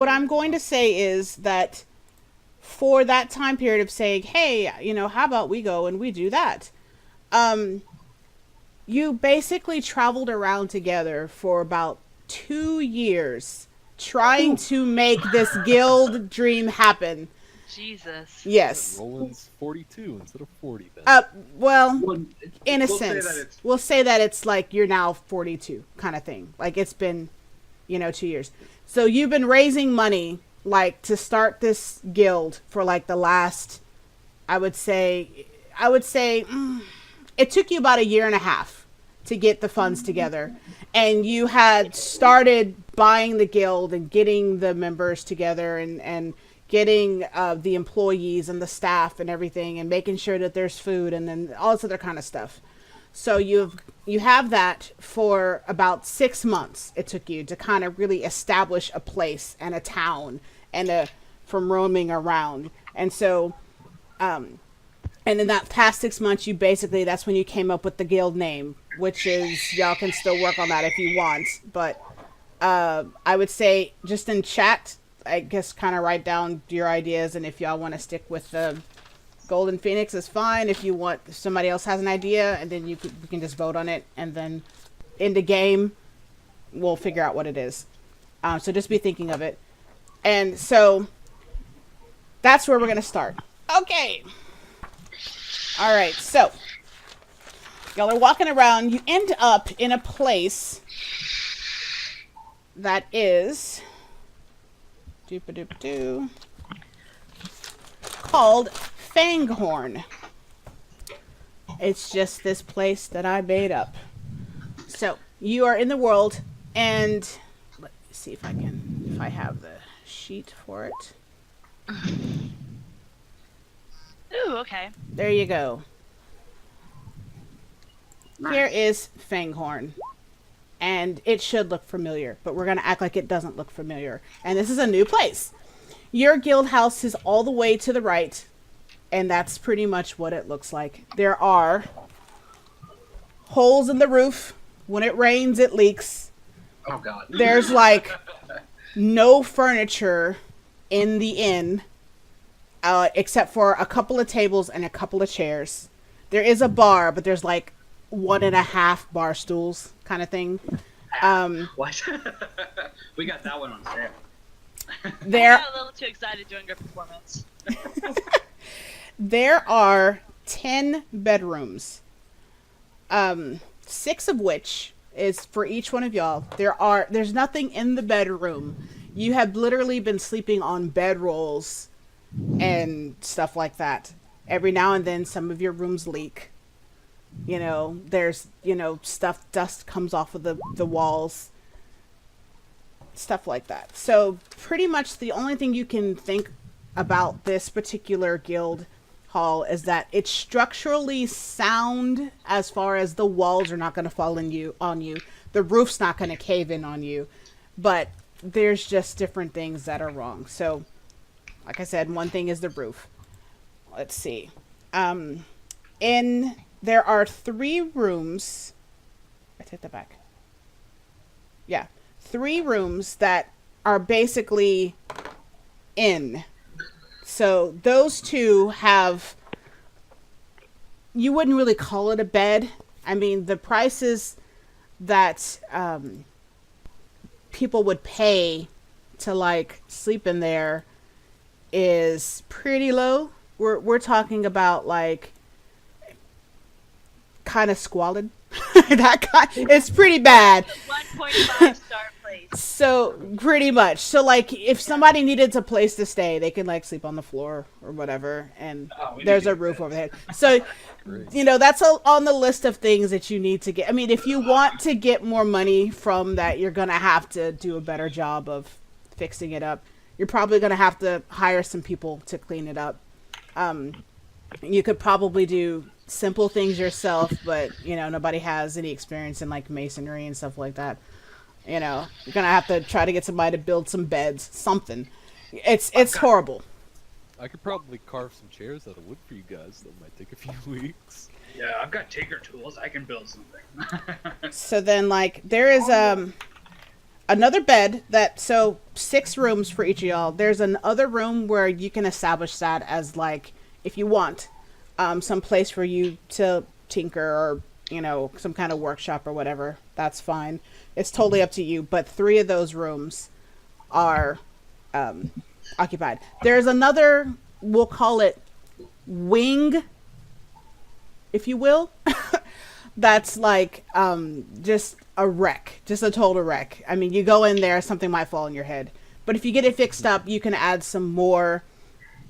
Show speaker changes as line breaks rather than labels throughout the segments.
what I'm going to say is that for that time period of saying, hey, how about we go and we do that? Um, you basically traveled around together for about 2 years trying
Ooh.
to make this guild dream happen.
Jesus.
Yes.
Roland's 42 instead of 40 then.
Uh, well,
Well,
in a
we'll say that
sense,
it's
we'll say that it's like you're now 42 kind of thing. Like it's been, 2 years. So you've been raising money like to start this guild for like the last, I would say, it took you about a year and a half to get the funds together. And you had started buying the guild and getting the members together and getting the employees and the staff and everything and making sure that there's food and then all this other kind of stuff. So you have that for about 6 months. It took you to kind of really establish a place and a town and from roaming around. And so, and in that past 6 months, that's when you came up with the guild name, which is, y'all can still work on that if you want. But I would say just in chat, I guess kind of write down your ideas. And if y'all want to stick with the Golden Phoenix is fine. If somebody else has an idea, and then we can just vote on it. And then in the game, we'll figure out what it is. So just be thinking of it. And so that's where we're going to start. Okay. All right, so y'all are walking around. You end up in a place that is called Fanghorn. It's just this place that I made up. So you are in the world, and let me see if I have the sheet for it.
Ooh, okay.
There you go.
nice.
Here is Fanghorn. And it should look familiar, but we're going to act like it doesn't look familiar. And this is a new place. Your guild house is all the way to the right, and that's pretty much what it looks like. There are holes in the roof. When it rains, it leaks.
Oh God.
There's like no furniture in the inn, except for a couple of tables and a couple of chairs. There is a bar, but there's like 1.5 bar stools kind of thing.
What? We got that one on sale.
There,
I got a little too excited during your performance.
there are 10 bedrooms. 6 of which is for each one of y'all. There's nothing in the bedroom. You have literally been sleeping on bedrolls and stuff like that. Every now and then some of your rooms leak. There's, dust comes off of the walls. Stuff like that. So pretty much the only thing you can think about this particular guild hall is that it's structurally sound as far as the walls are not going to fall on you. The roof's not going to cave in on you. But there's just different things that are wrong. So, like I said, one thing is the roof. Let's see. There are 3 rooms. I take that back. Yeah. 3 rooms that are basically in. So those 2 have, you wouldn't really call it a bed. I mean, the prices that people would pay to like sleep in there is pretty low. We're talking about like kind of squalid. It's pretty bad.
1.5 star place.
So pretty much. So like if somebody needed a place to stay, they can like sleep on the floor or whatever, and there's a roof overhead. So that's on the list of things that you need to get. I mean, if you want to get more money from that, you're gonna have to do a better job of fixing it up. You're probably gonna have to hire some people to clean it up. You could probably do simple things yourself, but nobody has any experience in like masonry and stuff like that. You're gonna have to try to get somebody to build some beds, something. It's horrible.
I could probably carve some chairs out of wood for you guys. That might take a few weeks.
Yeah, I've got Tinker tools. I can build something.
So then, like, there is another bed so 6 rooms for each of y'all. There's another room where you can establish that as like, if you want, some place for you to tinker or, some kind of workshop or whatever. That's fine. It's totally up to you. But 3 of those rooms are occupied. There's another, we'll call it wing, if you will. That's like just a wreck, just a total wreck. I mean, you go in there, something might fall on your head. But if you get it fixed up, you can add some more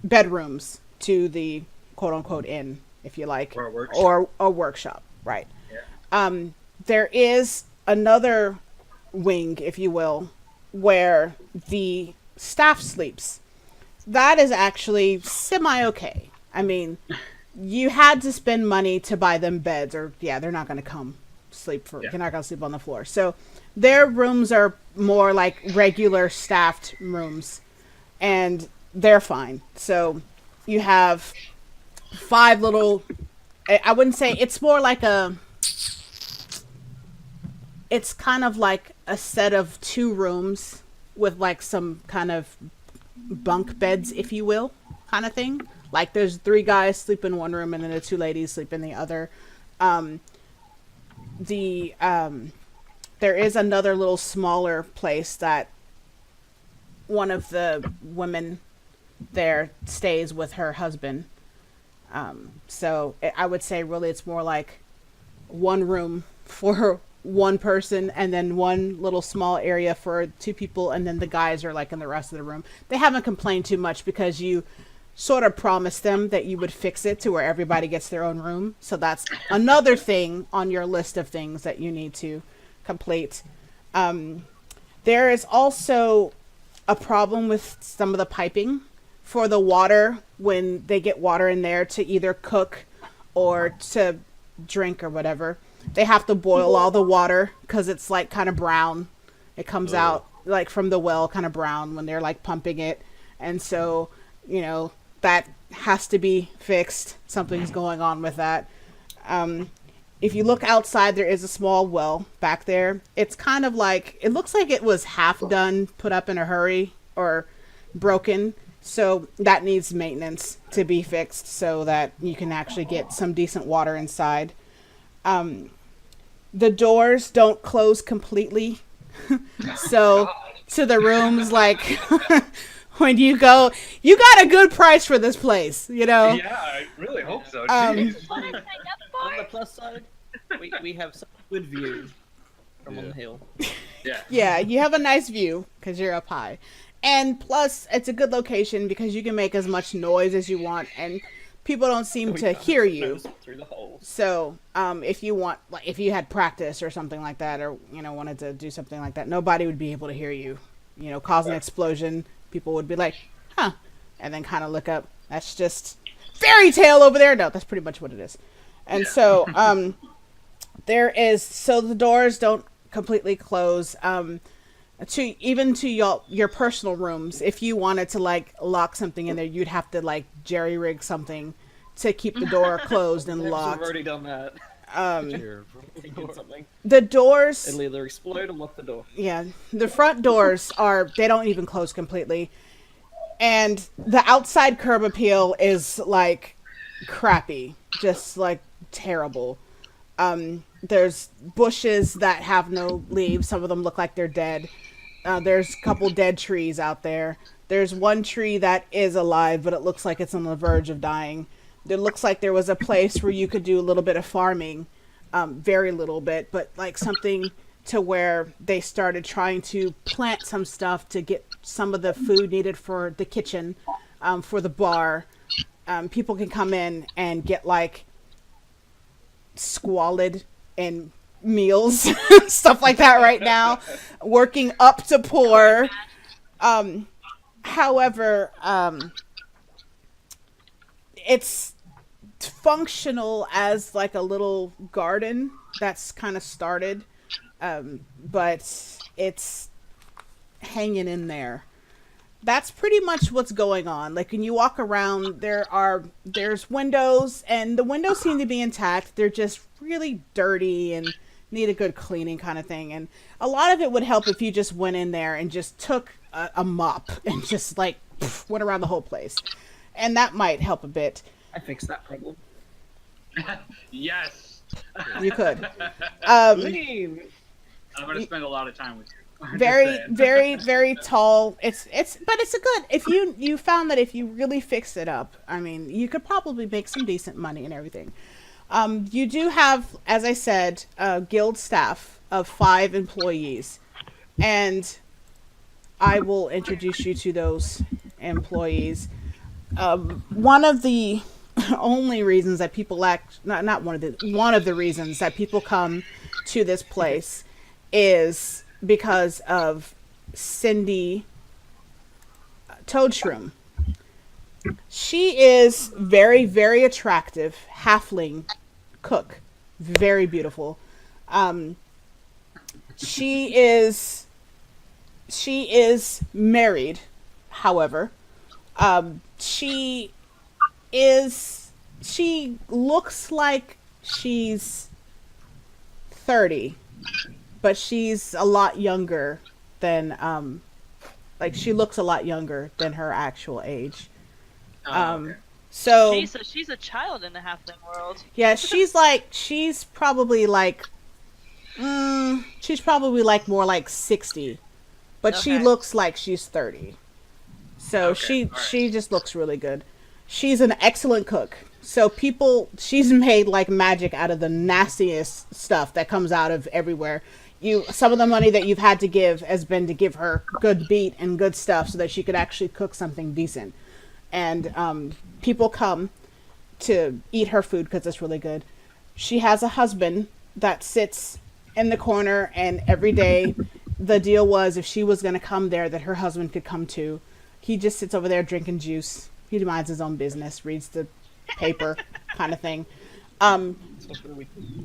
bedrooms to the quote-unquote inn, if you like.
Or a workshop.
Or a workshop, right.
Yeah.
There is another wing, if you will, where the staff sleeps. That is actually semi-okay. I mean, you had to spend money to buy them beds, or they're not going to come sleep you're not going to sleep on the floor. So their rooms are more like regular staffed rooms, and they're fine. So you have 5 little, I wouldn't say, it's more like it's kind of like a set of 2 rooms with like some kind of bunk beds, if you will, kind of thing. Like there's 3 guys sleep in one room and then the 2 ladies sleep in the other. There is another little smaller place that one of the women there stays with her husband. So I would say really it's more like 1 room for 1 person and then 1 little small area for 2 people, and then the guys are like in the rest of the room. They haven't complained too much because you sort of promised them that you would fix it to where everybody gets their own room. So that's another thing on your list of things that you need to complete. There is also a problem with some of the piping for the water when they get water in there to either cook or to drink or whatever. They have to boil all the water because it's like kind of brown. It comes out like from the well kind of brown when they're like pumping it. And so, that has to be fixed. Something's going on with that. If you look outside, there is a small well back there. It's kind of like, it looks like it was half done, put up in a hurry, or broken. So that needs maintenance to be fixed so that you can actually get some decent water inside. The doors don't close completely. So to the rooms, like when you go, you got a good price for this place,
Yeah, I really hope so.
On
On the plus side, we have some good view from on the hill.
Yeah, you have a nice view because you're up high. And plus, it's a good location because you can make as much noise as you want, and people don't seem to hear you.
Through the hole.
So, if you want, like, if you had practice or something like that, or wanted to do something like that, nobody would be able to hear you. Cause an explosion. People would be like, "Huh," and then kind of look up. That's just fairy tale over there. No, that's pretty much what it is. And so, so the doors don't completely close. To your personal rooms, if you wanted to like lock something in there, you'd have to like jerry rig something to keep the door closed and locked.
I've already done that. Something.
The doors,
It'll either explode or lock the door.
Yeah, the front doors they don't even close completely, and the outside curb appeal is like crappy, just like terrible. There's bushes that have no leaves. Some of them look like they're dead. There's a couple dead trees out there. There's one tree that is alive, but it looks like it's on the verge of dying. It looks like there was a place where you could do a little bit of farming, very little bit, but like something to where they started trying to plant some stuff to get some of the food needed for the kitchen, for the bar. People can come in and get like squalid and meals, stuff like that right now, working up to poor. However, it's functional as like a little garden that's kind of started, but it's hanging in there. That's pretty much what's going on. Like when you walk around, there's windows, and the windows seem to be intact. They're just really dirty and need a good cleaning kind of thing. And a lot of it would help if you just went in there and just took a mop and just like went around the whole place. And that might help a bit.
I fixed that problem.
Yes.
You could.
Lean.
I'm gonna spend a lot of time with you. I'm just
Very,
saying.
very, very tall. But it's a good. If you found that if you really fix it up, I mean, you could probably make some decent money and everything. You do have, as I said, a guild staff of 5 employees, and I will introduce you to those employees. One of the only reasons that people one of the reasons that people come to this place is because of Cindy Toadshroom. She is very, very attractive halfling cook. Very beautiful. She is married, however. She looks like she's 30, but she's a lot younger than she looks a lot younger than her actual age.
Okay.
So
Jeez, so she's a child in the halfling world.
yeah, she's probably more like 60, but she
Okay.
looks like she's 30. So
Okay, all right.
she just looks really good. She's an excellent cook. So she's made like magic out of the nastiest stuff that comes out of everywhere. Some of the money that you've had to give has been to give her good beat and good stuff so that she could actually cook something decent. And people come to eat her food because it's really good. She has a husband that sits in the corner, and every day the deal was if she was going to come there that her husband could come too. He just sits over there drinking juice. He minds his own business, reads the paper kind of thing.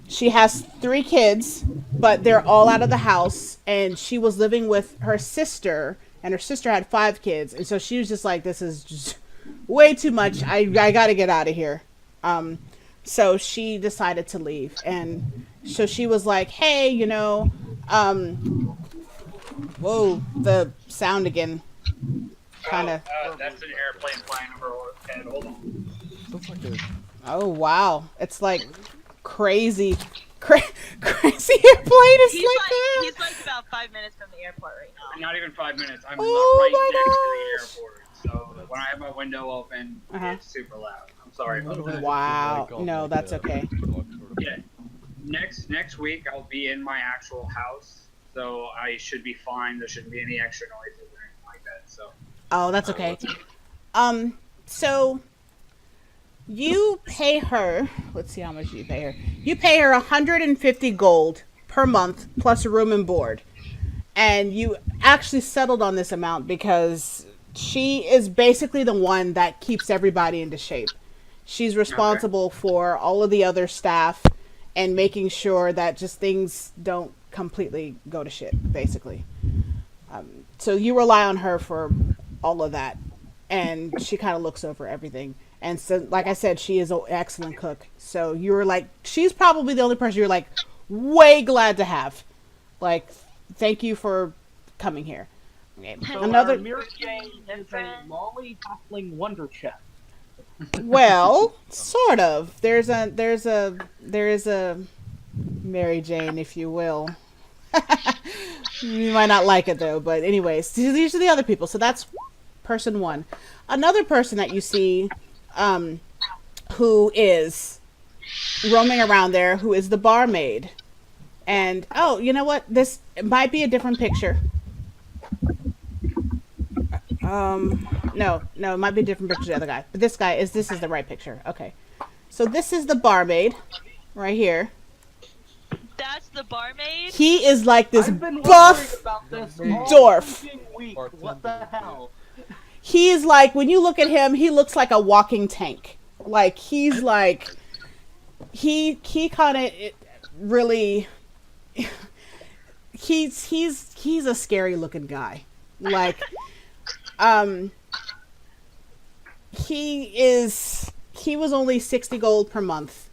She has 3 kids, but they're all out of the house, and she was living with her sister, and her sister had 5 kids, and so she was just like, this is just way too much. I gotta get out of here. So she decided to leave, and so she was like, hey, whoa, the sound again. Kind of.
That's an airplane flying over our head. Hold on.
Looks like a
Oh wow, it's like crazy airplane is
He's
like that.
like about 5 minutes from the airport right now.
Not even 5 minutes. I'm
Oh
right
my
next to the airport. So when I have my window open,
Uh-huh.
it's super loud. I'm sorry about that.
Wow. No, that's okay.
Yeah. Next week I'll be in my actual house, so I should be fine. There shouldn't be any extra noises or anything like that. So.
Oh, that's okay. So you pay her. Let's see how much you pay her. You pay her 150 gold per month plus room and board, and you actually settled on this amount because she is basically the one that keeps everybody into shape. She's responsible for all of the other staff and making sure that just things don't completely go to shit, basically. So you rely on her for all of that, and she kind of looks over everything. And so, like I said, she is an excellent cook. So you were like, she's probably the only person you're like way glad to have. Like, thank you for coming here. Okay.
So
Another,
Mira Jane is a lolly halfling wonder chef.
well, sort of. There is a Mary Jane, if you will. You might not like it though, but anyways, these are the other people. So that's person 1. Another person that you see, who is roaming around there, who is the barmaid. And oh, you know what? This might be a different picture. No, it might be a different picture to the other guy. But this is the right picture. Okay. So this is the barmaid right here.
That's the barmaid?
He is like this
I've been
buff
wondering about this all
dwarf.
freaking week. What the hell?
He's like, when you look at him, he looks like a walking tank. Like, he's like, he kind of really, he's a scary looking guy. Like, he was only 60 gold per month.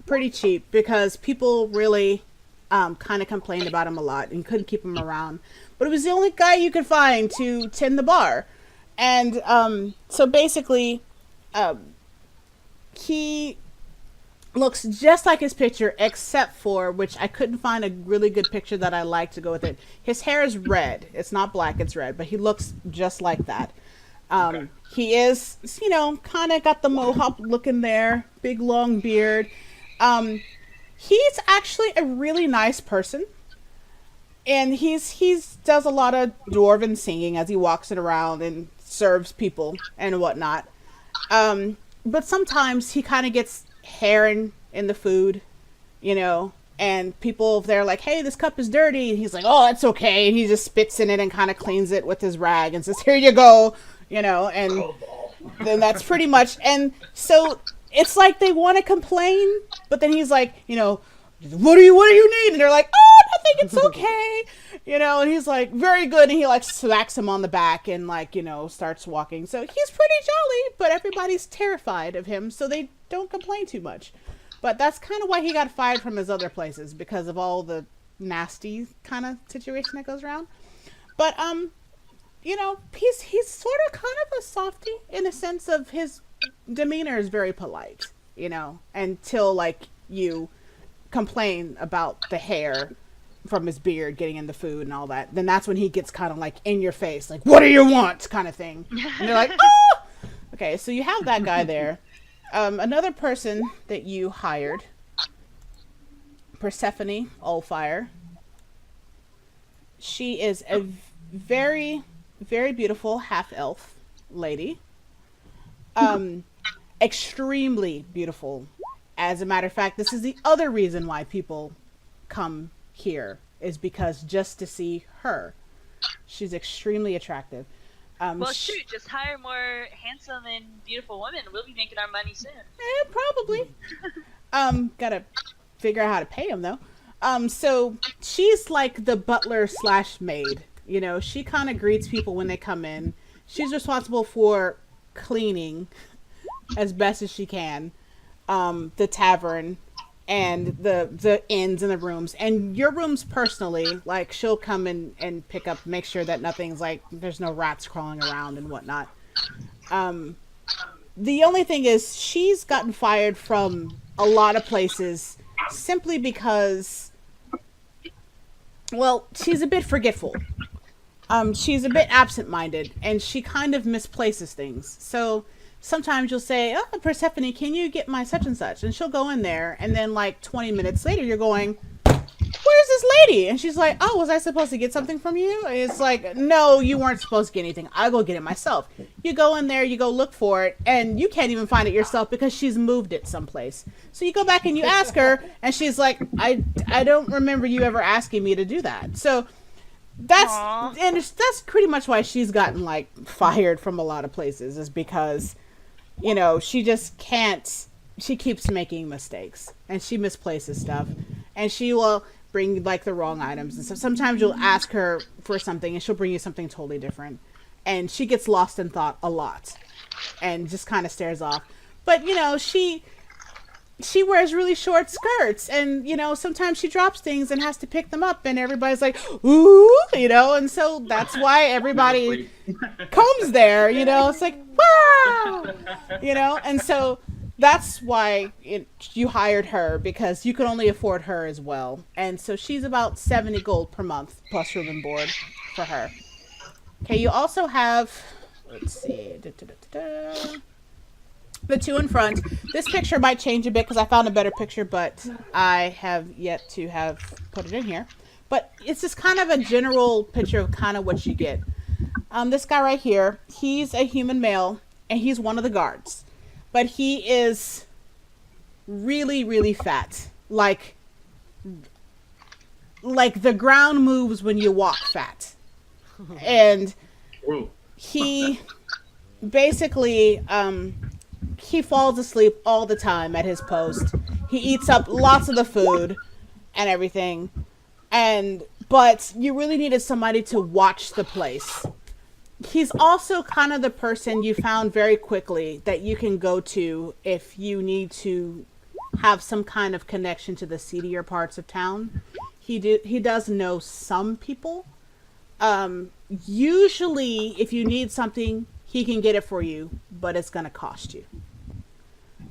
Pretty cheap because people really kind of complained about him a lot and couldn't keep him around. But it was the only guy you could find to tend the bar. And so basically, he looks just like his picture, except for, which I couldn't find a really good picture that I like to go with it. His hair is red. It's not black, it's red, but he looks just like that.
Okay.
He is, you know, kind of got the mohawk looking there, big long beard. He's actually a really nice person. And he's does a lot of dwarven singing as he walks it around and serves people and whatnot. But sometimes he kind of gets hair in the food, you know, and people, they're like, hey, this cup is dirty. And he's like, oh, that's okay. And he just spits in it and kind of cleans it with his rag and says, here you go, you know, and then that's pretty much. And so it's like they want to complain, but then he's like, you know, what do you need? And they're like, oh, nothing, it's okay. You know, and he's like, very good. And he like smacks him on the back and like, you know, starts walking. So he's pretty jolly, but everybody's terrified of him. So they don't complain too much. But that's kind of why he got fired from his other places, because of all the nasty kind of situation that goes around. But, you know, he's sort of kind of a softie in a sense of his demeanor is very polite, you know, until like you complain about the hair from his beard getting in the food and all that. Then that's when he gets kind of like in your face, like, what do you want, kind of thing. And they're like, oh! Okay, so you have that guy there. Another person that you hired, Persephone Allfire. She is a very, very beautiful half-elf lady. Extremely beautiful. As a matter of fact, this is the other reason why people come here, is because just to see her. She's extremely attractive.
Well, shoot, just hire more handsome and beautiful women. We'll be making our money soon.
Probably. Gotta figure out how to pay them, though. So she's like the butler / maid. You know, she kind of greets people when they come in. She's responsible for cleaning as best as she can. The tavern and the inns and the rooms and your rooms personally. Like, she'll come in and pick up, make sure that nothing's like, there's no rats crawling around and whatnot. The only thing is she's gotten fired from a lot of places simply because, well, she's a bit forgetful. She's a bit absent-minded and she kind of misplaces things. So sometimes you'll say, oh, Persephone, can you get my such and such? And she'll go in there, and then like 20 minutes later, you're going, where's this lady? And she's like, oh, was I supposed to get something from you? And it's like, no, you weren't supposed to get anything. I'll go get it myself. You go in there, you go look for it, and you can't even find it yourself because she's moved it someplace. So you go back and you ask her, and she's like, I don't remember you ever asking me to do that. So that's pretty much why she's gotten like fired from a lot of places, is because, you know, she just can't, she keeps making mistakes and she misplaces stuff and she will bring like the wrong items and stuff. Sometimes you'll ask her for something and she'll bring you something totally different, and she gets lost in thought a lot and just kind of stares off. But, you know, she wears really short skirts, and, you know, sometimes she drops things and has to pick them up, and everybody's like, ooh, you know, and so that's why everybody comes there, you know, it's like, wow, you know, and so that's why you hired her, because you could only afford her as well. And so she's about 70 gold per month plus room and board for her. Okay, you also have, let's see, the two in front. This picture might change a bit because I found a better picture, but I have yet to have put it in here. But it's just kind of a general picture of kind of what you get. This guy right here, he's a human male, and he's one of the guards. But he is really, really fat. Like the ground moves when you walk fat. And he basically, he falls asleep all the time at his post. He eats up lots of the food and everything. But you really needed somebody to watch the place. He's also kind of the person you found very quickly that you can go to if you need to have some kind of connection to the seedier parts of town. he does know some people. Usually, if you need something, he can get it for you, but it's gonna cost you.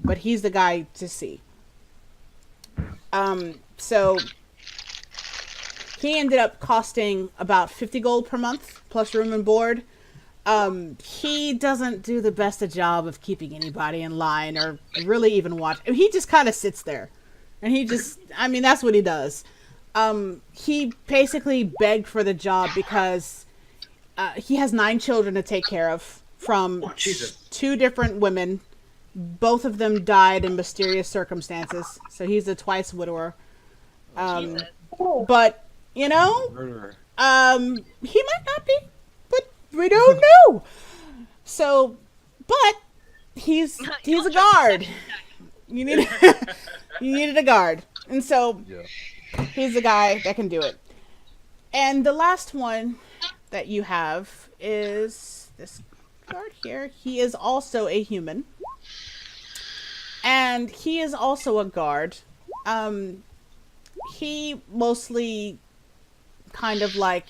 But he's the guy to see. So he ended up costing about 50 gold per month plus room and board. He doesn't do the best a job of keeping anybody in line or really even watch. He just kind of sits there, and that's what he does. He basically begged for the job because he has 9 children to take care of from 2 different women. Both of them died in mysterious circumstances, so he's a twice widower. But
Murderer.
he might not be, but we don't know. So, but he's a guard. You needed a guard, and so.
Yeah.
He's the guy that can do it. And the last one that you have is this guard here. He is also a human. And he is also a guard. He mostly kind of like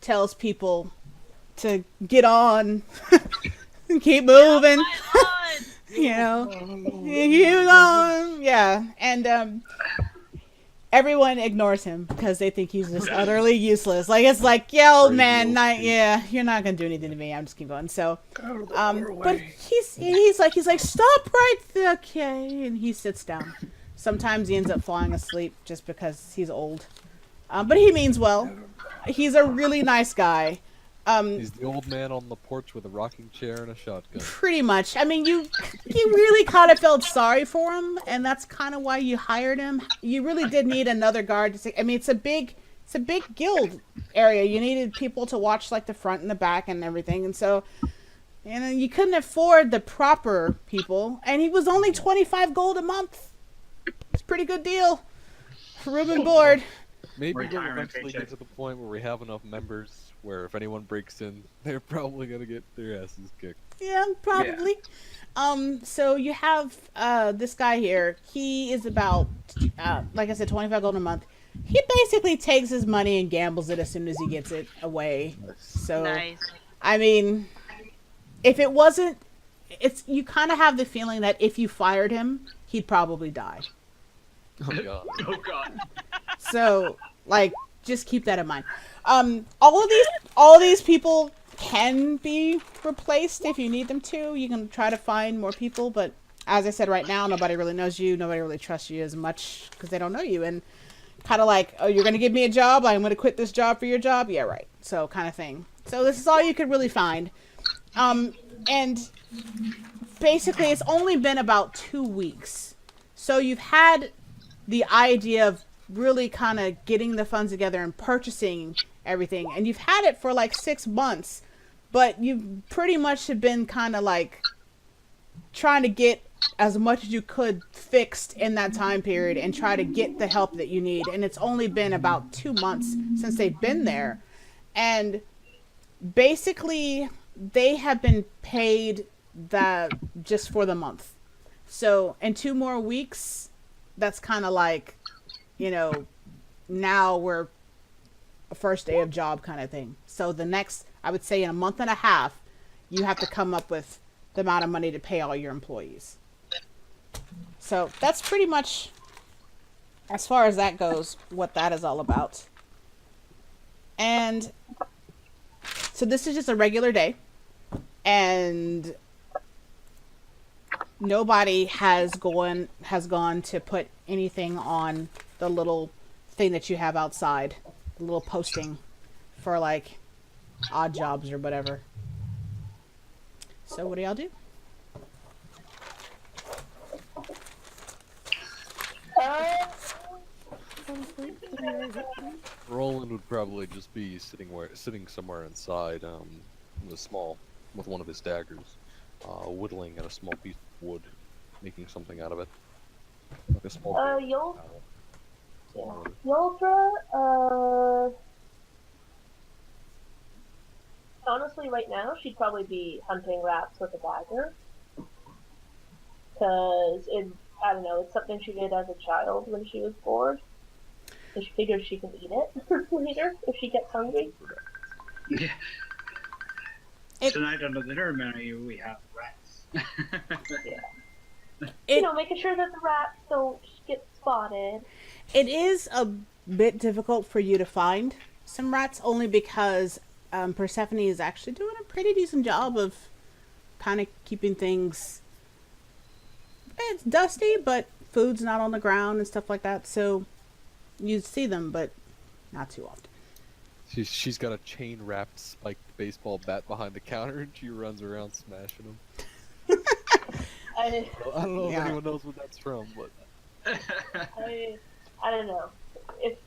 tells people to get on, keep moving. Keep on. Yeah. And everyone ignores him because they think he's just utterly useless. Like, it's like, yeah, old man, you're not gonna do anything to me. I'm just keep going. So, but he's like, stop right there, okay? And he sits down. Sometimes he ends up falling asleep just because he's old. But he means well. He's a really nice guy.
He's the old man on the porch with a rocking chair and a shotgun.
Pretty much. I mean, you really kind of felt sorry for him, and that's kind of why you hired him. You really did need another guard to say. I mean, it's a big guild area. You needed people to watch like the front and the back and everything, and so, you couldn't afford the proper people, and he was only 25 gold a month. It's a pretty good deal for room and board.
Maybe we'll eventually get to the point where we have enough members where if anyone breaks in, they're probably gonna get their asses kicked.
Yeah, probably. Yeah. So you have this guy here. He is about, like I said, 25 gold a month. He basically takes his money and gambles it as soon as he gets it away. So, nice. I mean, if it wasn't, you kind of have the feeling that if you fired him, he'd probably die.
Oh god.
Oh god.
So, like, just keep that in mind. All of these people can be replaced if you need them to. You can try to find more people, but as I said, right now, nobody really knows you. Nobody really trusts you as much because they don't know you. And kind of like, oh, you're going to give me a job? I'm going to quit this job for your job? Yeah, right. So kind of thing. So this is all you could really find. And basically, it's only been about 2 weeks. So you've had the idea of really kind of getting the funds together and purchasing everything. And you've had it for like 6 months, but you pretty much have been kind of like trying to get as much as you could fixed in that time period and try to get the help that you need. And it's only been about 2 months since they've been there. And basically they have been paid just for the month. So in 2 more weeks, that's kind of like, now we're a first day of job kind of thing. So the next, I would say in a month and a half, you have to come up with the amount of money to pay all your employees. So that's pretty much, as far as that goes, what that is all about. And so this is just a regular day. And nobody has gone to put anything on the little thing that you have outside, the little posting for like odd jobs or whatever. So what do y'all do?
Roland would probably just be sitting somewhere inside, with one of his daggers, whittling at a small piece of wood, making something out of it. Like a small
Yoldra, honestly, right now, she'd probably be hunting rats with a dagger. Because, I don't know, it's something she did as a child when she was bored. So she figures she can eat it later if she gets hungry.
Yeah.
It-
Tonight on the dinner menu we have rats.
Making sure that the rats don't get spotted.
It is a bit difficult for you to find some rats, only because Persephone is actually doing a pretty decent job of kind of keeping things. It's dusty, but food's not on the ground and stuff like that, so you see them, but not too often.
She's got a chain wrapped spiked baseball bat behind the counter, and she runs around smashing them.
I
I don't know
Yeah.
if anyone knows what that's from, but
I don't know. If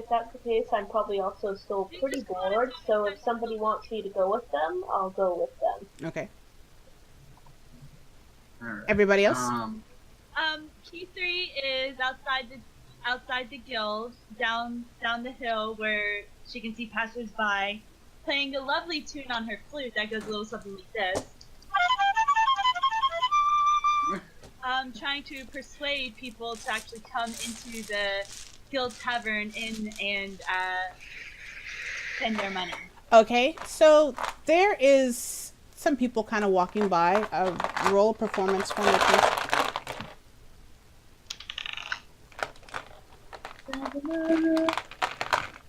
that's the case, I'm probably also still pretty bored. So if somebody wants me to go with them, I'll go with them.
Okay.
Alright.
Everybody else?
Q3 is outside the guild, down the hill where she can see passersby, playing a lovely tune on her flute that goes a little something like this. Trying to persuade people to actually come into the guild tavern and spend their money.
Okay, so there is some people kind of walking by. Roll performance for me, please.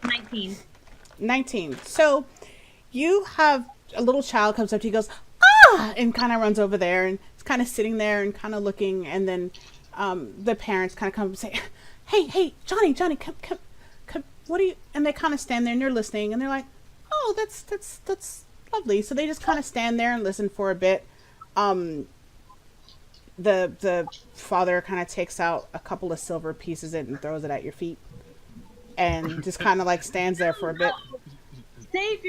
19.
19. So you have a little child comes up to you, goes, ah, and kind of runs over there and is kind of sitting there and kind of looking, and then the parents kind of come and say, hey, Johnny, come, what are you? And they kind of stand there and they're listening, and they're like, oh, that's lovely. So they just kind of stand there and listen for a bit. The father kind of takes out a couple of silver pieces and throws it at your feet, and just kind of like stands there for a bit.
Save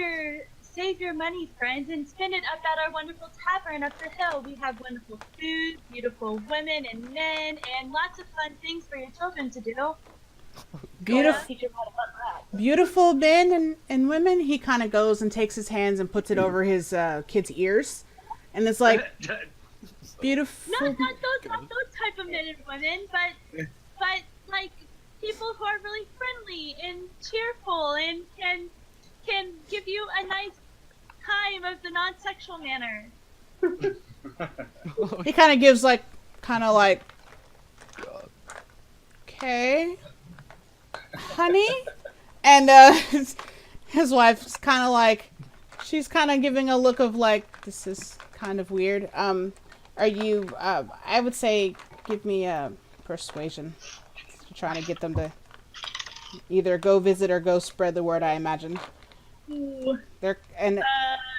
your money, friends, and spend it up at our wonderful tavern up the hill. We have wonderful food, beautiful women and men, and lots of fun things for your children to do.
Teach them how to hunt rats.
Beautiful men and women. He kind of goes and takes his hands and puts it over his kid's ears, and it's like beautiful.
Not those type of men and women, but like people who are really friendly and cheerful and can give you a nice time of the non-sexual manner.
He kind of gives like, okay, honey, and his wife's kind of like, she's kind of giving a look of like, this is kind of weird. Are you? I would say, give me a persuasion. You're trying to get them to either go visit or go spread the word, I imagine.
Ooh.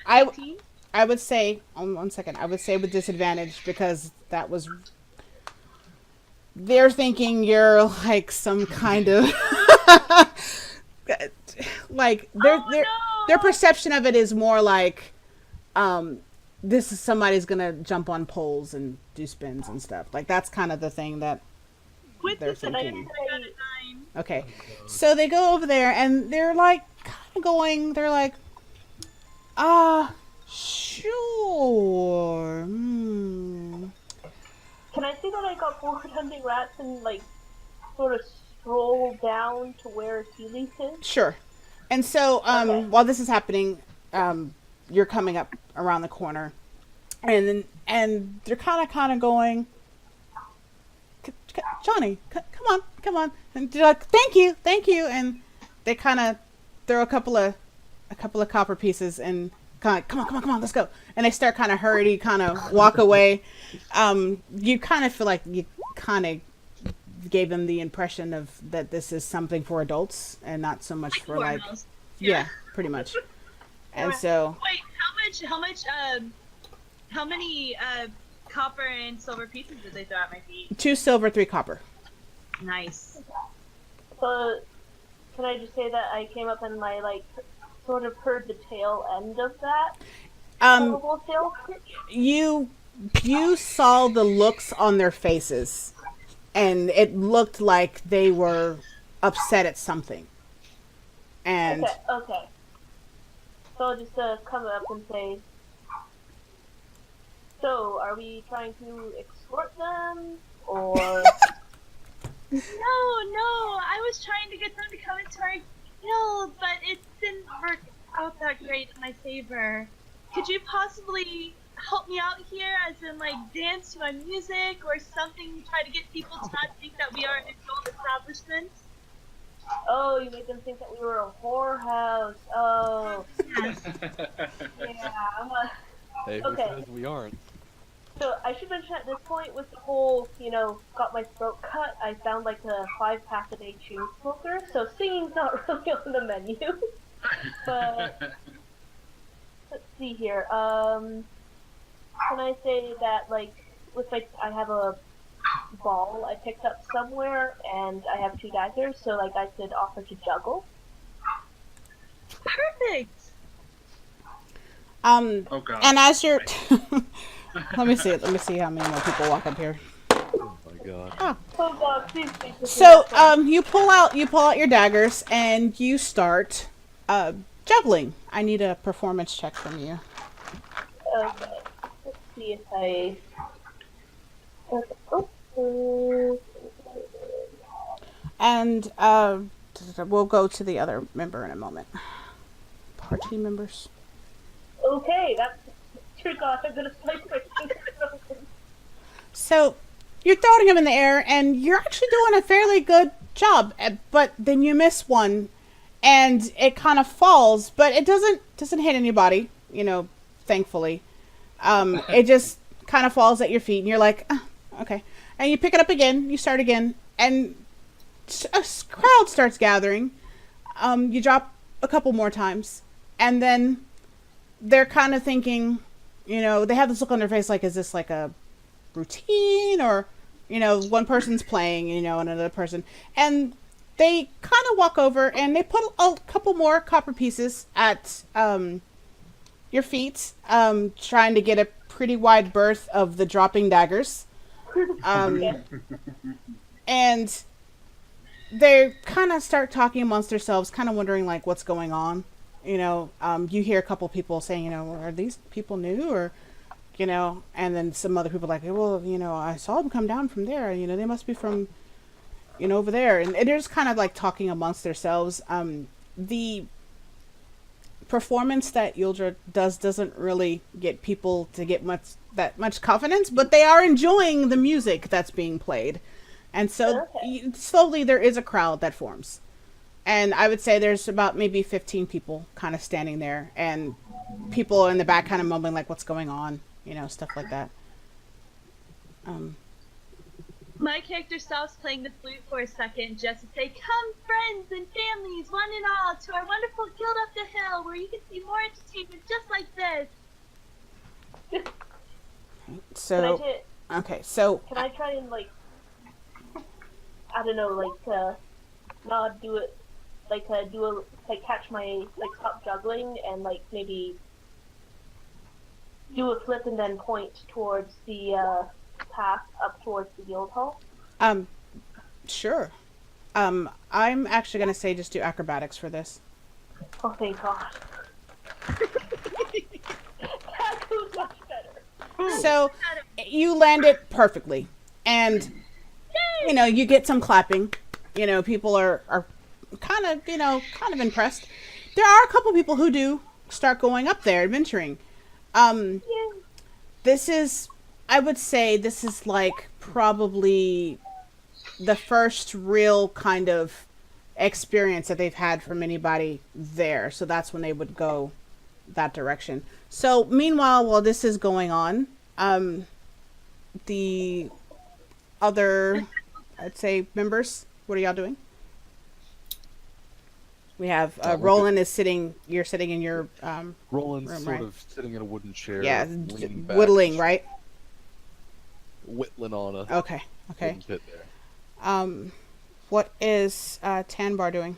I
15?
I would say, 1 second, I would say with disadvantage, because that was, they're thinking you're like some kind of, like, their perception of it is more like, this is somebody's gonna jump on poles and do spins and stuff. Like, that's kind of the thing that
With
they're
disadvantage,
thinking.
I got a 9.
Okay, so they go over there and they're like, kind of going, they're like, sure.
Can I say that I got bored hunting rats and like sort of stroll down to where Keeley is?
Sure. And so,
Okay.
while this is happening, you're coming up around the corner, and they're kind of going, Johnny, come on, and they're like, thank you, and they kind of throw a couple of copper pieces and kind of, come on, let's go, and they start kind of hurriedly kind of walk away. You kind of feel like you kind of gave them the impression of that this is something for adults and not so much for like,
Almost.
yeah, pretty much. And so,
Wait, how many copper and silver pieces did they throw at my feet?
2 silver, 3 copper.
Nice.
So, can I just say that I came up and I like sort of heard the tail end of that horrible sales pitch?
You saw the looks on their faces, and it looked like they were upset at something. And
Okay. So I'll just come up and say, so are we trying to extort them, or
No, I was trying to get them to come into our guild, but it didn't work out that great in my favor. Could you possibly help me out here, as in like dance to my music or something, try to get people to not think that we are a guild establishment?
Oh, you made them think that we were a whorehouse. Oh,
Yes.
yeah. I'm a...
Hey, who
Okay.
says we aren't?
So I should mention at this point, with the whole, got my throat cut, I found like a 5-pack a day chain smoker, so singing's not really on the menu. But let's see here. Can I say that like I have a ball I picked up somewhere, and I have 2 daggers, so like I could offer to juggle.
Perfect.
Oh god.
And as you're, let me see how many more people walk up here.
Oh my god.
Oh god, please.
So, you pull out your daggers and you start, juggling. I need a performance check from you.
Okay. Let's see if I.
And, we'll go to the other member in a moment. Party members.
Okay, that's. Dear God, I'm gonna slice my fingers open.
So, you're throwing them in the air, and you're actually doing a fairly good job. But then you miss one, and it kind of falls, but it doesn't hit anybody. Thankfully, it just kind of falls at your feet, and you're like, oh, okay. And you pick it up again. You start again, and a crowd starts gathering. You drop a couple more times, and then they're kind of thinking. They have this look on their face like, is this like a routine, or one person's playing, and another person, and they kind of walk over and they put a couple more copper pieces at your feet, trying to get a pretty wide berth of the dropping daggers, and they kind of start talking amongst themselves, kind of wondering like what's going on. You hear a couple people saying, are these people new, or and then some other people like, well, I saw them come down from there, they must be from, over there. And they're just kind of like talking amongst themselves. The performance that Yuldra doesn't really get people to get that much confidence, but they are enjoying the music that's being played. And so slowly there is a crowd that forms. And I would say there's about maybe 15 people kind of standing there, and people in the back kind of mumbling like, what's going on, stuff like that.
My character stops playing the flute for a second just to say, come friends and families, one and all, to our wonderful guild up the hill, where you can see more entertainment just like this.
So, okay, so...
Can I try and, like, I don't know, like, not do it, like, catch my, like, stop juggling and, like, maybe do a flip and then point towards the, path up towards the guild hall?
Sure. I'm actually gonna say just do acrobatics for this.
Oh, thank God. That goes much better.
So, you land it perfectly. And, you get some clapping. People are kind of impressed. There are a couple people who do start going up there adventuring. This is, I would say, this is like probably the first real kind of experience that they've had from anybody there. So that's when they would go that direction. So meanwhile, while this is going on, the other, I'd say, members, what are y'all doing? We have Roland is sitting. You're sitting in your
Roland's
room,
sort
right?
of sitting in a wooden chair.
Yeah,
leaning back,
whittling, right?
Whittling on a
Okay.
wooden pit there.
What is Tanbar doing?